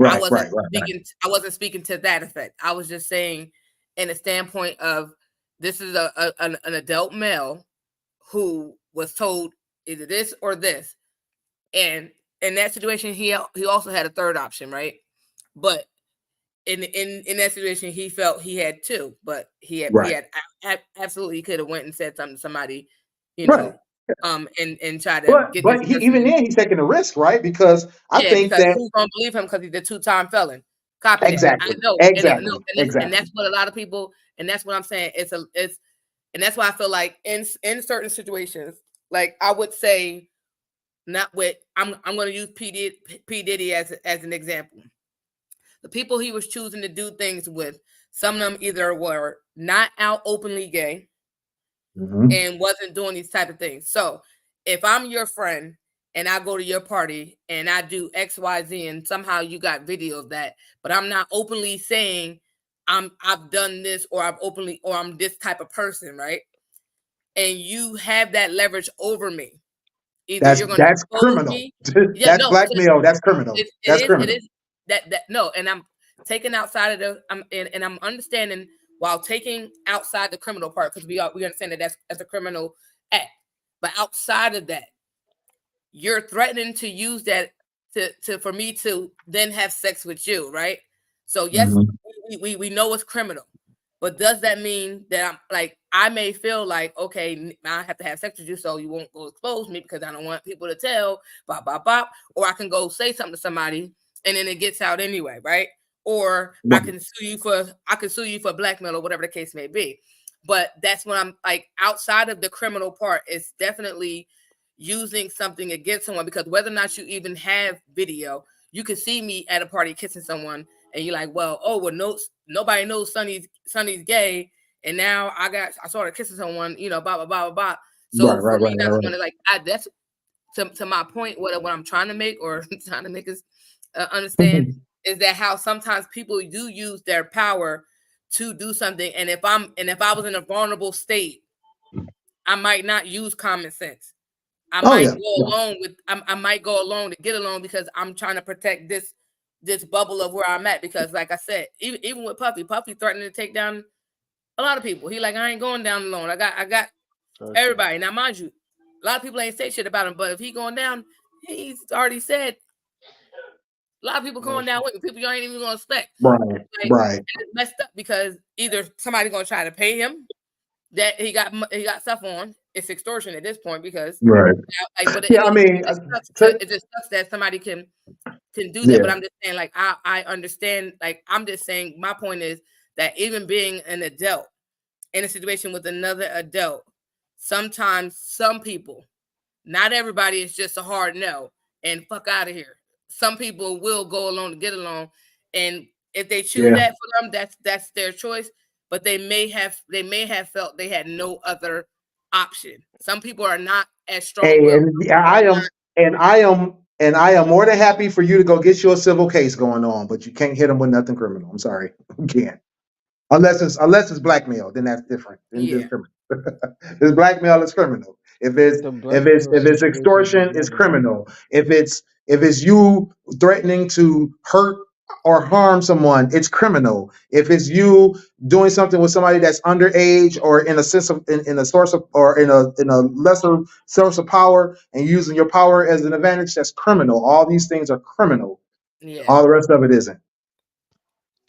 I Right. wasn't Right. Right. Right. speaking. I wasn't speaking to that effect. I was just saying, in a standpoint of this is an adult male who was told either this or this, and in that situation, he also had a third option, right? But in that situation, he felt he had two, but he Right. had absolutely could have went and said something to somebody, you Right. know, and try to But get this even person. then he's taking a risk, right? Because I Yeah, think because that who's gonna believe him? Because he's a two-time felon. Copy that. I exactly, know, and no, exactly, and exactly. that's what a lot of people, and that's what I'm saying. And that's why I feel like in certain situations, like I would say, not with I'm going to use P Diddy as an example. The people he was choosing to do things with, some of them either were not out openly gay Mhm. and wasn't doing these type of things. So if I'm your friend and I go to your party and I do XYZ and somehow you got video of that, but I'm not openly saying I've done this or I'm this type of person, right? And you have that leverage over me. Either you're going to That's expose criminal. me. Yeah, That's no, because blackmail. That's criminal. That's it criminal. is that no, and I'm taking outside of and I'm understanding while taking outside the criminal part because we understand that that's a criminal act, but outside of that, you're threatening to use that to for me to then have sex with you, right? So yes, Mhm. we know it's criminal, but does that mean that I'm like I may feel like okay, I have to have sex with you so you won't go expose me because I don't want people to tell, bop bop bop, or I can go say something to somebody and then it gets out anyway, right? Or I Right. can sue you for blackmail or whatever the case may be. But that's when I'm like outside of the criminal part, it's definitely using something against someone because whether or not you even have video, you could see me at a party kissing someone and you're like, well, no, nobody knows Sonny's gay, and now I saw her kissing someone, blah blah blah blah blah. So Right. for Right. me, Right. that's Right. when like that's to my point. What I'm trying to make or trying to make us understand Right. is that how sometimes people do use their power to do something, and if I was in a vulnerable state, I might not use common sense. I Oh might yeah. go Yeah. along with I might go along to get along because I'm trying to protect this bubble of where I'm at because like I said, even with Puffy threatening to take down a lot of people. He like I ain't going down alone. I got Gotcha. everybody. Now mind you, a lot of people ain't say shit about him, but if he going down, he's already said a lot of people going down with people you ain't even gonna expect. Right. Like Right. and it's messed up because either somebody gonna try to pay him that he got stuff on. It's extortion at this point because Right. like, but Yeah. I mean, it just sucks that somebody can can do that. But I'm just saying, like, I understand. Like, I'm just saying, my point is that even being an adult in a situation with another adult, sometimes some people, not everybody, is just a hard no and fuck out of here. Some people will go along to get along, and if they choose that for them, that's their choice. But they may have felt they had no other option. Some people are not as strong. And I am more than happy for you to go get your civil case going on, but you can't hit them with nothing criminal. I'm sorry, you can't. Unless it's blackmail, then that's different. Then it's blackmail, it's criminal. If it's extortion, it's criminal. If it's you threatening to hurt or harm someone, it's criminal. If it's you doing something with somebody that's underage or in a sense of in a source of or in a lesser source of power and using your power as an advantage, that's criminal. All these things are criminal. Yeah. All the rest of it isn't.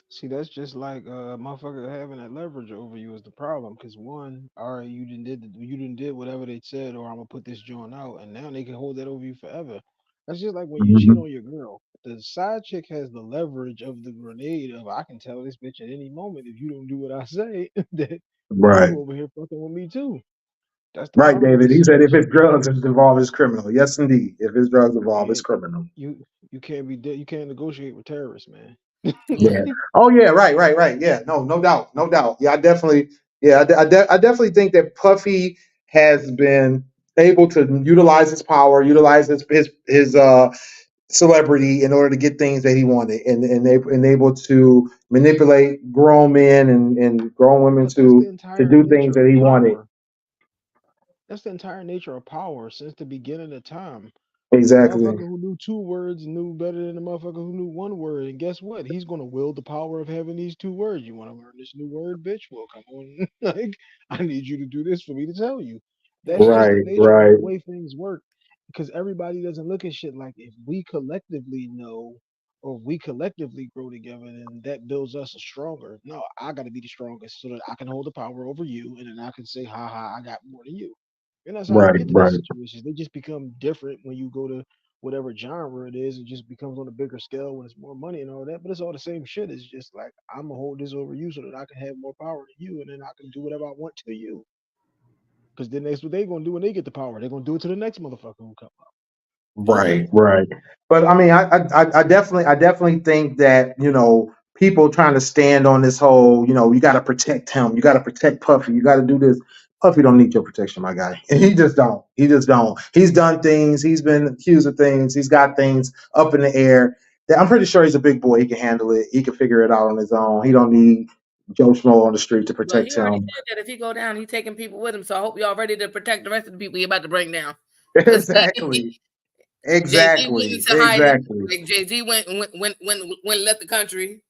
See, that's just like motherfucker having that leverage over you is the problem. Because one, all right, you didn't did whatever they said, or I'm gonna put this joint out, and now they can hold that over you forever. That's just like when you cheat on your girl. The side chick has the leverage of the grenade of I can tell this bitch at any moment if you don't do what I say that you over here fucking with me too. That's the Right, David. He said if it's drugs situation. involved, it's criminal. Yes, indeed. If it's drugs involved, it's criminal. You can't be you can't negotiate with terrorists, man. Yeah. Oh yeah. Right. Yeah. No doubt. Yeah, I definitely. Yeah, I definitely think that Puffy has been able to utilize his power, utilize his celebrity in order to get things that he wanted, and able to manipulate grown men and grown women to do things that he wanted. That's the entire nature of power since the beginning of time. Exactly. The motherfucker who knew 2 words knew better than the motherfucker who knew 1 word. And guess what? He's gonna wield the power of having these 2 words. You want to learn this new word, bitch? Well, come on. Like, I need you to do this for me to tell you. That's just the nature of the way things work. Because everybody doesn't look at shit like if we collectively know or if we collectively grow together, then that builds us a stronger. No, I gotta be the strongest so that I can hold the power over you, and then I can say, ha ha, I got more than you. And that's how you get to these situations. They just become different when you go to whatever genre it is. It just becomes on a bigger scale when it's more money and all that. But it's all the same shit. It's just like I'm gonna hold this over you so that I can have more power than you, and then I can do whatever I want to you. Because then that's what they're gonna do when they get the power. They're gonna do it to the next motherfucker who come up. Right. But I mean, I definitely think that people trying to stand on this whole you got to protect him, you got to protect Puffy, you got to do this. Puffy don't need your protection, my guy. And he just don't. He's done things. He's been accused of things. He's got things up in the air. I'm pretty sure he's a big boy. He can handle it. He can figure it out on his own. He don't need Joe Schmo on the street to protect he already him. said that if he go down, he's taking people with him. So I hope y'all ready to protect the rest of the people you're about to bring down. Exactly. Like Jay-Z went left the country.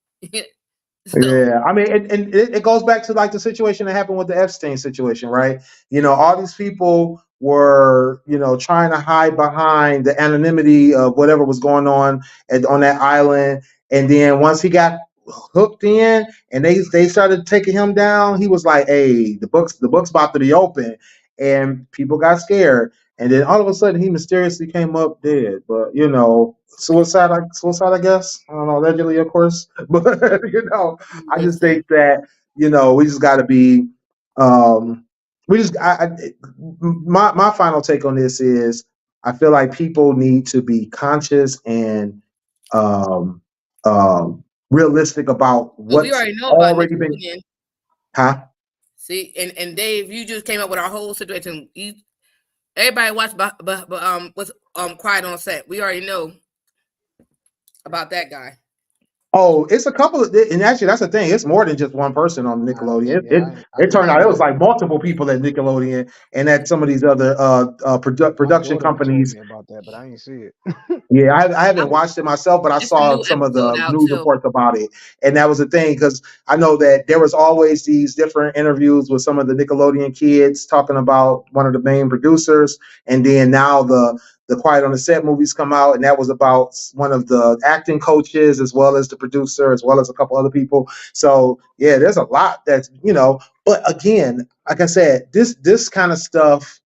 Yeah, I mean, and it goes back to like the situation that happened with the Epstein situation, right? All these people were, trying to hide behind the anonymity of whatever was going on on that island, and then once he got hooked in and they started taking him down, he was like, "Hey, the book's about to be open," and people got scared. And then all of a sudden, he mysteriously came up dead. But suicide, I guess. I don't know, allegedly, of course. But I just think that we just got to be. My final take on this is I feel like people need to be conscious and realistic about what's already been. Huh? See, and Dave, you just came up with our whole situation. Everybody watched, what's Quiet on Set. We already know about that guy. Oh, it's a couple of, and actually that's the thing. It's more than just one person on Nickelodeon. It turned out it was like multiple people at Nickelodeon and at some of these other production companies. Told me about that, but I ain't see it. Yeah, I haven't watched it myself, but I saw some of the news reports about it, and that was the thing because I know that there was always these different interviews with some of the Nickelodeon kids talking about one of the main producers, and then now the Quiet on the Set movies come out, and that was about one of the acting coaches as well as the producer as well as a couple other people. So yeah, there's a lot that's but again, like I said, this kind of stuff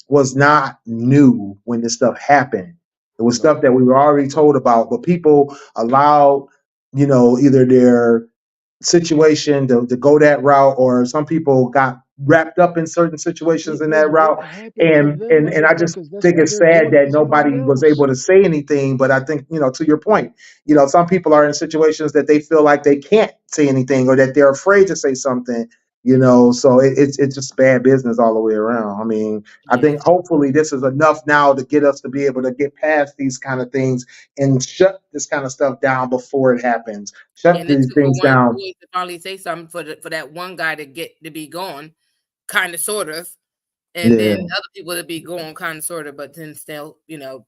was not new when this stuff happened. It was stuff that we were already told about, but people allowed, either their situation to go that route, or some people got wrapped up in certain situations in that route. What happened to And them, and I just because that's think what it's they're sad doing that to somebody nobody was else. able to say anything. But I think, to your point, some people are in situations that they feel like they can't say anything, or that they're afraid to say something. So it's just bad business all the way around. I mean, I Yeah. think hopefully this is enough now to get us to be able to get past these kind of things and shut this kind of stuff down before it happens. Shut And it these took for things one of down. the boys to finally say something for that one guy to get to be gone, kind of, sort of, and Yeah. then other people to be going, kind of, sort of, but then still,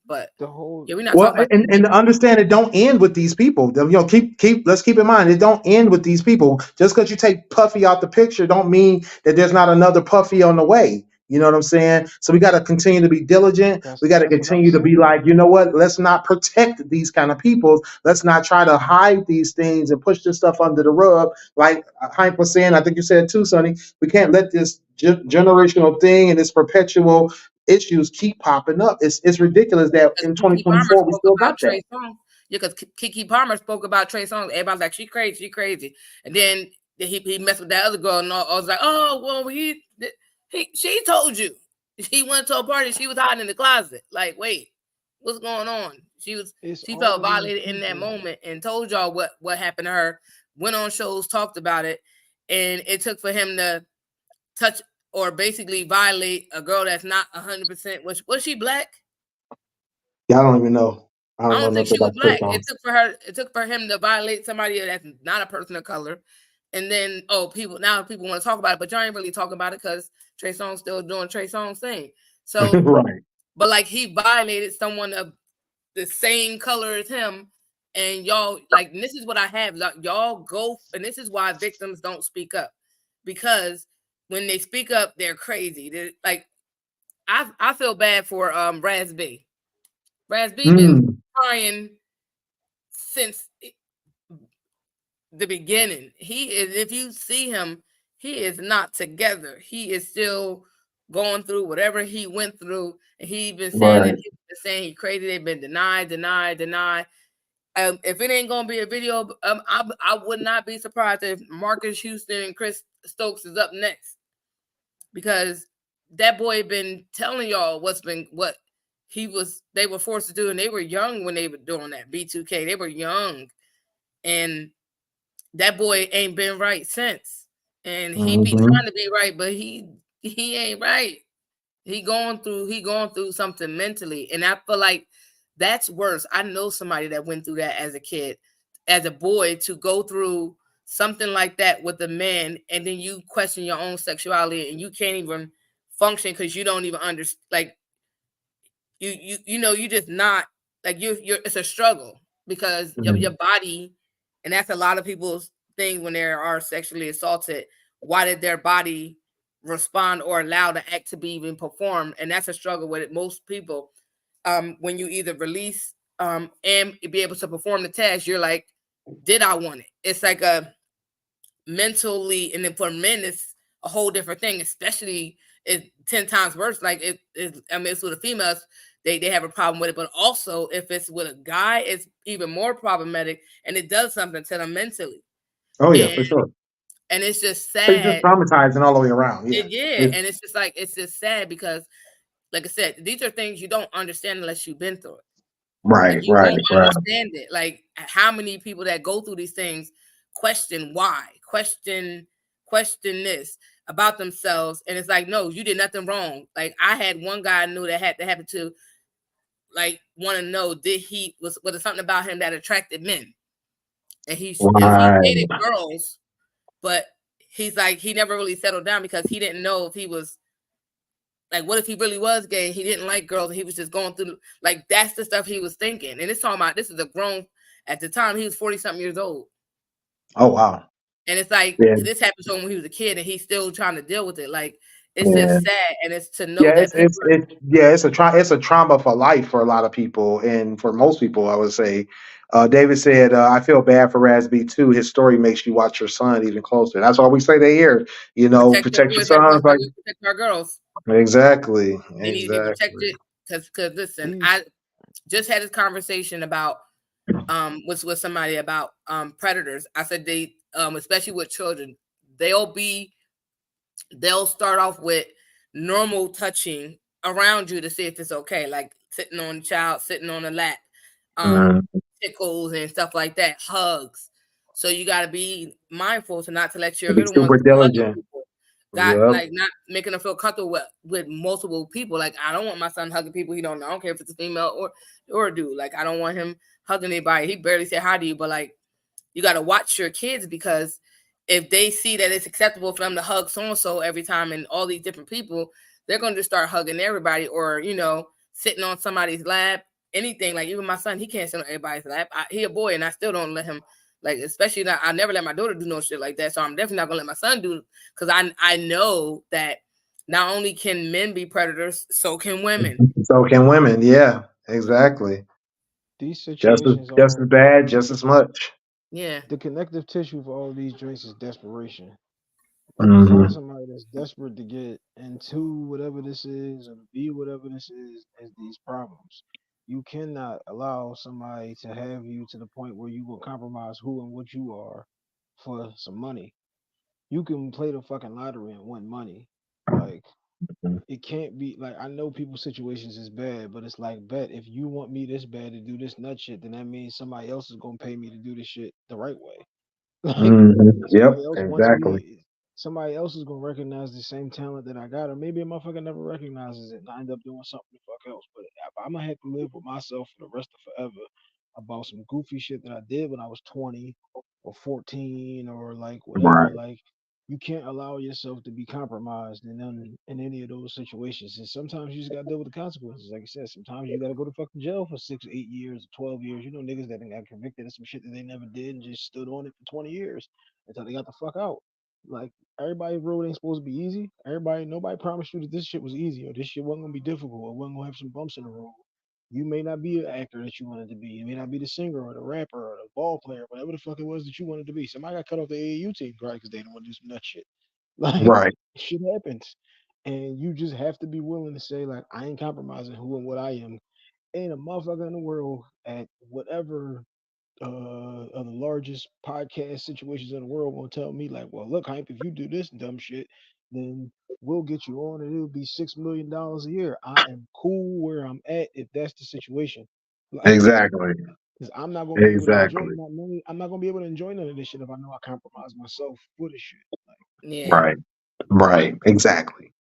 but The whole yeah, we're not Well, talking about and to understand it don't end with these people. Let's keep in mind it don't end with these people. Just because you take Puffy out the picture, don't mean that there's not another Puffy on the way. You know what I'm saying? So we got to continue to be diligent. We got to that's what I'm continue to be saying. like, you know what? Let's not protect these kind of people. Let's not try to hide these things and push this stuff under the rug. Like Hank was saying, I think you said too, Sonny. We can't let this generational thing and this perpetual issues keep popping up. It's ridiculous that because in Kiki Palmer 2024 we spoke still about got that. Trey Songz. Yeah, because Kiki Palmer spoke about Trey Songz. Everybody's like, she crazy. And then he messed with that other girl, and I was like, oh, well, she told you. He went to a party, she was hiding in the closet. Like, wait, what's going on? She felt All of these violated in that people. moment and told y'all what happened to her, went on shows, talked about it, and it took for him to touch or basically violate a girl that's not 100%. Was she black? Yeah, I don't even know. I I don't know don't think nothing she was about Trey black. Songz. It took for him to violate somebody that's not a person of color. And then people want to talk about it, but y'all ain't really talking about it because Trey Songz still doing Trey Songz thing. So Right. but like he violated someone of the same color as him, and y'all like, and this is what I have. Like, y'all go, and this is why victims don't speak up, because when they speak up, they're crazy. They're like, I feel bad for Raz B. Raz B been crying since the beginning. He is, if you see him, he is not together. He is still going through whatever he went through, and he been saying Right. it. He's been saying he crazy. They've been denied. If it ain't gonna be a video, I would not be surprised if Marcus Houston and Chris Stokes is up next, because that boy been telling y'all what they were forced to do, and they were young when they were doing that B2K. They were young, and that boy ain't been right since. And he be trying to be right, but he ain't right. He going through something mentally, and I feel like that's worse. I know somebody that went through that as a kid, as a boy, to go through something like that with a man, and then you question your own sexuality, and you can't even function because you don't even understand. Like you just not like you're. It's a struggle because your body, and that's a lot of people's thing when they are sexually assaulted. Why did their body respond or allow the act to be even performed? And that's a struggle with it. Most people, when you either release and be able to perform the task, you're like, did I want it? It's like a mentally, and then for men, it's a whole different thing, especially it's 10 times worse. Like it's with the females, they have a problem with it, but also if it's with a guy, it's even more problematic, and it does something to them mentally. Oh yeah, for sure. And it's just It's just sad. traumatizing all the way around. Yeah. And it's just like, it's just sad because, like I said, these are things you don't understand unless you've been through it. Right, Like, you right, don't right. understand it. Like, how many people that go through these things question why, question this about themselves, and it's like, no, you did nothing wrong. Like, I had one guy I knew that had to happen to, like, want to know, was there something about him that attracted men, and he dated girls, but he's like, he never really settled down because he didn't know if he was like, what if he really was gay? He didn't like girls, and he was just going through, like, that's the stuff he was thinking. And it's talking about, this is a grown, at the time he was 40-something years old. Oh wow. And it's like, Yeah. this happened to him when he was a kid, and he's still trying to deal with it. Like, it's Yeah. just sad, and it's to know Yeah, that it's a trauma for life for a lot of people, and for most people, I would say. David said, "I feel bad for Raz B too. His story makes you watch your son even closer." That's all we say they hear. Protect your sons. Like, protect our girls. exactly, They need to be exactly. protected because listen, These just had this conversation about with somebody about predators. I said they especially with children, they'll start off with normal touching around you to see if it's okay, like sitting on the child, sitting on the lap, tickles and stuff like that, hugs. So you got to be mindful to not to let your little ones super diligent. like not making them feel comfortable with multiple people. Like I don't want my son hugging people he don't know. I don't care if it's a female or a dude. Like I don't want him hugging anybody. He barely said hi to you, but like you got to watch your kids, because if they see that it's acceptable for them to hug so-and-so every time and all these different people, they're going to just start hugging everybody, or, sitting on somebody's lap, anything. Like even my son, he can't sit on everybody's lap. He a boy and I still don't let him, like, especially not, I never let my daughter do no shit like that. So I'm definitely not going to let my son do, because I know that not only can men be predators, so can women. So can women. Yeah, exactly. These situations just as bad, just as much. Yeah. The connective tissue for all of these joints is desperation. Like you find somebody that's desperate to get into whatever this is or to be whatever this is as these problems. You cannot allow somebody to have you to the point where you will compromise who and what you are for some money. You can play the fucking lottery and win money. Like it can't be like, I know people's situations is bad, but it's like, bet if you want me this bad to do this nut shit, then that means somebody else is gonna pay me to do this shit the right way. Yep, exactly. Somebody else is gonna recognize the same talent that I got, or maybe a motherfucker never recognizes it and I end up doing something the fuck else. But I'm gonna have to live with myself for the rest of forever about some goofy shit that I did when I was 20 or 14 or like whatever. Right. Like you can't allow yourself to be compromised in any of those situations. And sometimes you just gotta deal with the consequences. Like I said, sometimes you gotta go to fucking jail for 6, 8 years, 12 years. You know, niggas that got convicted of some shit that they never did and just stood on it for 20 years until they got the fuck out. Like everybody's road ain't supposed to be easy. Nobody promised you that this shit was easy or this shit wasn't gonna be difficult or wasn't gonna have some bumps in the road. You may not be an actor that you wanted to be. You may not be the singer or the rapper or the ball player, whatever the fuck it was that you wanted to be. Somebody got cut off the AAU team, right? Because they don't want to do some nut shit. Like, right. Shit happens, and you just have to be willing to say, like, I ain't compromising who and what I am. Ain't a motherfucker in the world at whatever of the largest podcast situations in the world gonna tell me like, well, look, Hype, if you do this dumb shit, then we'll get you on and it'll be $6 million a year. I am cool where I'm at if that's the situation. Like, exactly. Because I'm not gonna be able to enjoy that money. I'm not gonna be able to enjoy none of this shit if I know I compromise myself for this shit. Like, yeah. Right. Exactly.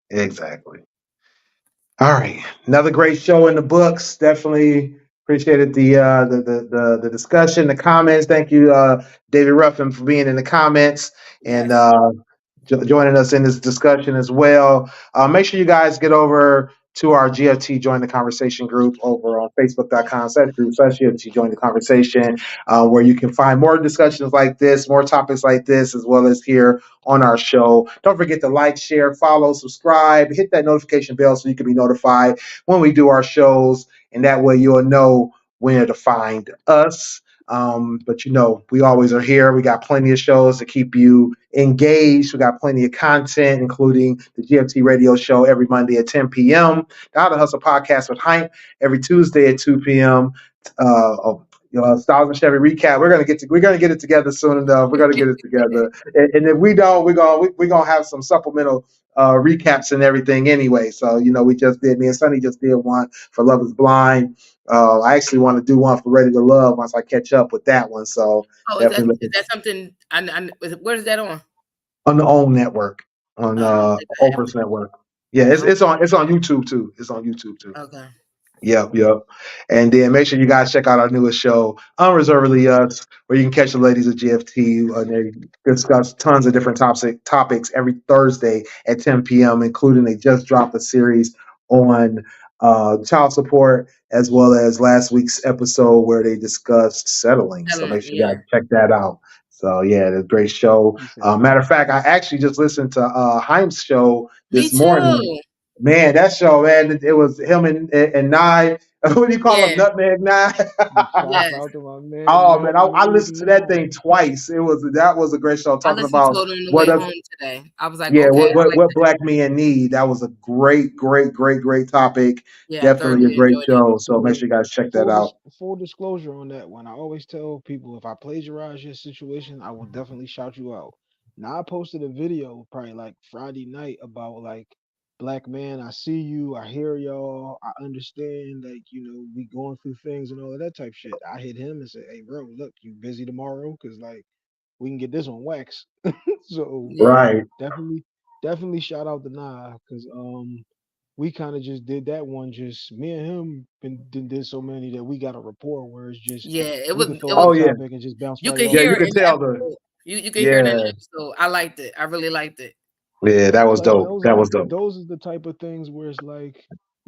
All right, another great show in the books. Definitely appreciated the discussion, the comments. Thank you, David Ruffin, for being in the comments and joining us in this discussion as well. Make sure you guys get over to our GFT Join the Conversation group over on Facebook.com/group/GFT Join the Conversation, where you can find more discussions like this, more topics like this, as well as here on our show. Don't forget to like, share, follow, subscribe, hit that notification bell so you can be notified when we do our shows, and that way you'll know where to find us. But we always are here. We got plenty of shows to keep you engaged. We got plenty of content, including the GFT radio show every Monday at 10 p.m. The How to Hustle podcast with Hype every Tuesday at 2 p.m. Styles and Chevy recap. We're gonna get it together soon enough. We're gonna get it together, and if we don't, we're gonna have some supplemental recaps and everything anyway. So me and Sonny just did one for Love Is Blind. I actually want to do one for Ready to Love once I catch up with that one. So is that something? Where is that on? On the OWN network, on Oprah's network. Yeah, it's on YouTube too. It's on YouTube too. Okay. Yep. And then make sure you guys check out our newest show, Unreservedly Us, where you can catch the ladies of GFT and they discuss tons of different topics every Thursday at 10 p.m., including they just dropped a series on child support, as well as last week's episode where they discussed settling. So make sure you guys check that out. So yeah, it's a great show. Matter of fact, I actually just listened to Haim's show this morning. Man, that show, man, it was him and Nye. What do you call him? Yeah. Nutmeg Nye. Shouts Yes. out to my man. Oh man, I Nutmeg listened to that Nye. thing twice. That was a great show I talking listened to about it on the what way does home today. I was like, yeah okay, I like what that. black men need. That was a great topic. Yeah, I Definitely a thoroughly great enjoyed it. show. So make So sure you guys check that out. full disclosure on that one. I always tell people if I plagiarize your situation, I will definitely shout you out. Now I posted a video probably like Friday night about like black man, I see you, I hear y'all, I understand like we going through things and all of that type shit. I hit him and said, hey bro, look, you busy tomorrow? Cause like we can get this on wax. So Yeah. Right. definitely shout out to Nah, cause we kind of just did that one. Just me and him did so many that we got a rapport where it's just Yeah, it we was. can It throw was. Oh out a yeah. topic and just bounce You right could off Yeah, hear you of it can in the tell episode. You could hear it in the yeah. episode. I liked it. I really liked it. Yeah, that was Like dope. That was dope. those is the type of things where it's like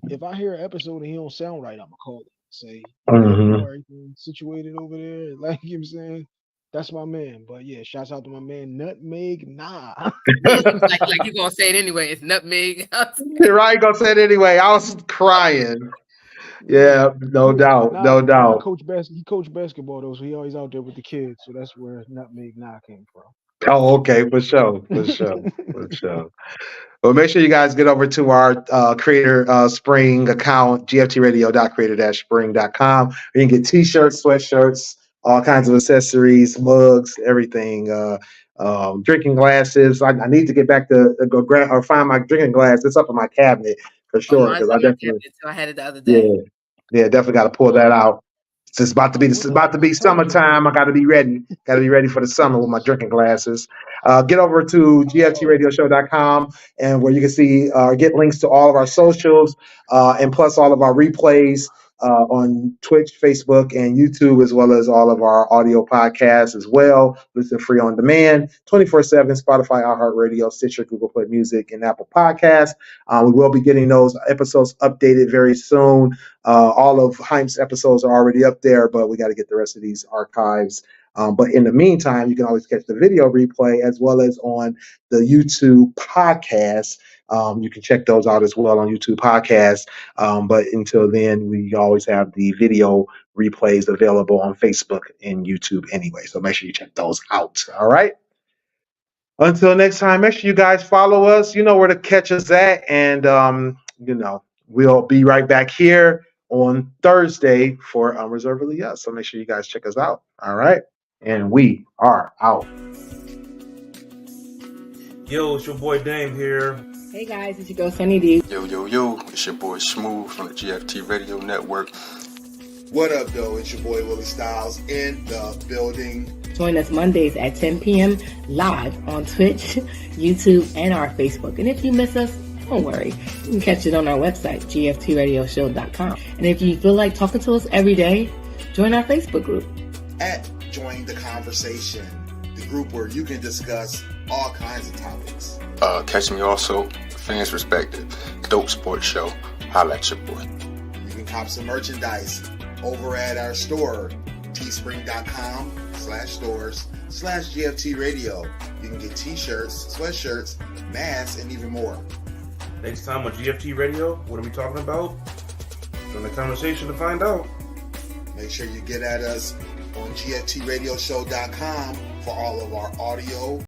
if I hear an episode and he don't sound right, I'ma call him and say, you good Hmm. bro, everything situated over there. Like you know what I'm saying? That's my man. But yeah, shouts out to my man Nutmeg Nah. Yeah, like you gonna say it anyway. It's nutmeg. Right, gonna say it anyway. I was crying. Yeah, no doubt, no Nah, doubt. he coached basketball though, so he always out there with the kids. So that's where Nutmeg Nah came from. Oh, okay, for sure, for sure. Well, make sure you guys get over to our Creator Spring account, gftradio.creator-spring.com. You can get t-shirts, sweatshirts, all kinds of accessories, mugs, everything. Drinking glasses. I need to get back to go grab or find my drinking glass. It's up in my cabinet for Oh, sure mine's because I on my definitely, cabinet too. I had it the other day. yeah, definitely got to pull that out. It's about to be I told you. summertime. I got to be ready. Got to be ready for the summer with my drinking glasses. Get over to gftradioshow.com and where you can see get links to all of our socials and plus all of our replays on Twitch, Facebook, and YouTube, as well as all of our audio podcasts as well. Listen free on demand, 24/7, Spotify, iHeartRadio, Stitcher, Google Play Music, and Apple Podcasts. We will be getting those episodes updated very soon. All of Heim's episodes are already up there, but we got to get the rest of these archives. But in the meantime, you can always catch the video replay as well as on the YouTube podcast. You can check those out as well on YouTube podcast. But until then, we always have the video replays available on Facebook and YouTube anyway. So make sure you check those out. All right. Until next time, make sure you guys follow us. You know where to catch us at. And, we'll be right back here on Thursday for Unreservedly Us. So make sure you guys check us out. All right. And we are out. Yo, it's your boy Dame here. Hey guys, it's your girl Sunny D. Yo, it's your boy Smooth from the GFT Radio Network. What up, though? It's your boy Willie Styles in the building. Join us Mondays at 10 p.m. live on Twitch, YouTube, and our Facebook. And if you miss us, don't worry. You can catch it on our website, gftradioshow.com. And if you feel like talking to us every day, join our Facebook group. At Join the Conversation, the group where you can discuss all kinds of topics. Catch me also, Fans Perspective, Dope Sports Show. Holla at your boy. You can cop some merchandise over at our store, teespring.com/stores/GFT Radio. You can get t-shirts, sweatshirts, masks, and even more. Next time on GFT Radio, what are we talking about? Join the conversation to find out. Make sure you get at us on gftradioshow.com for all of our audio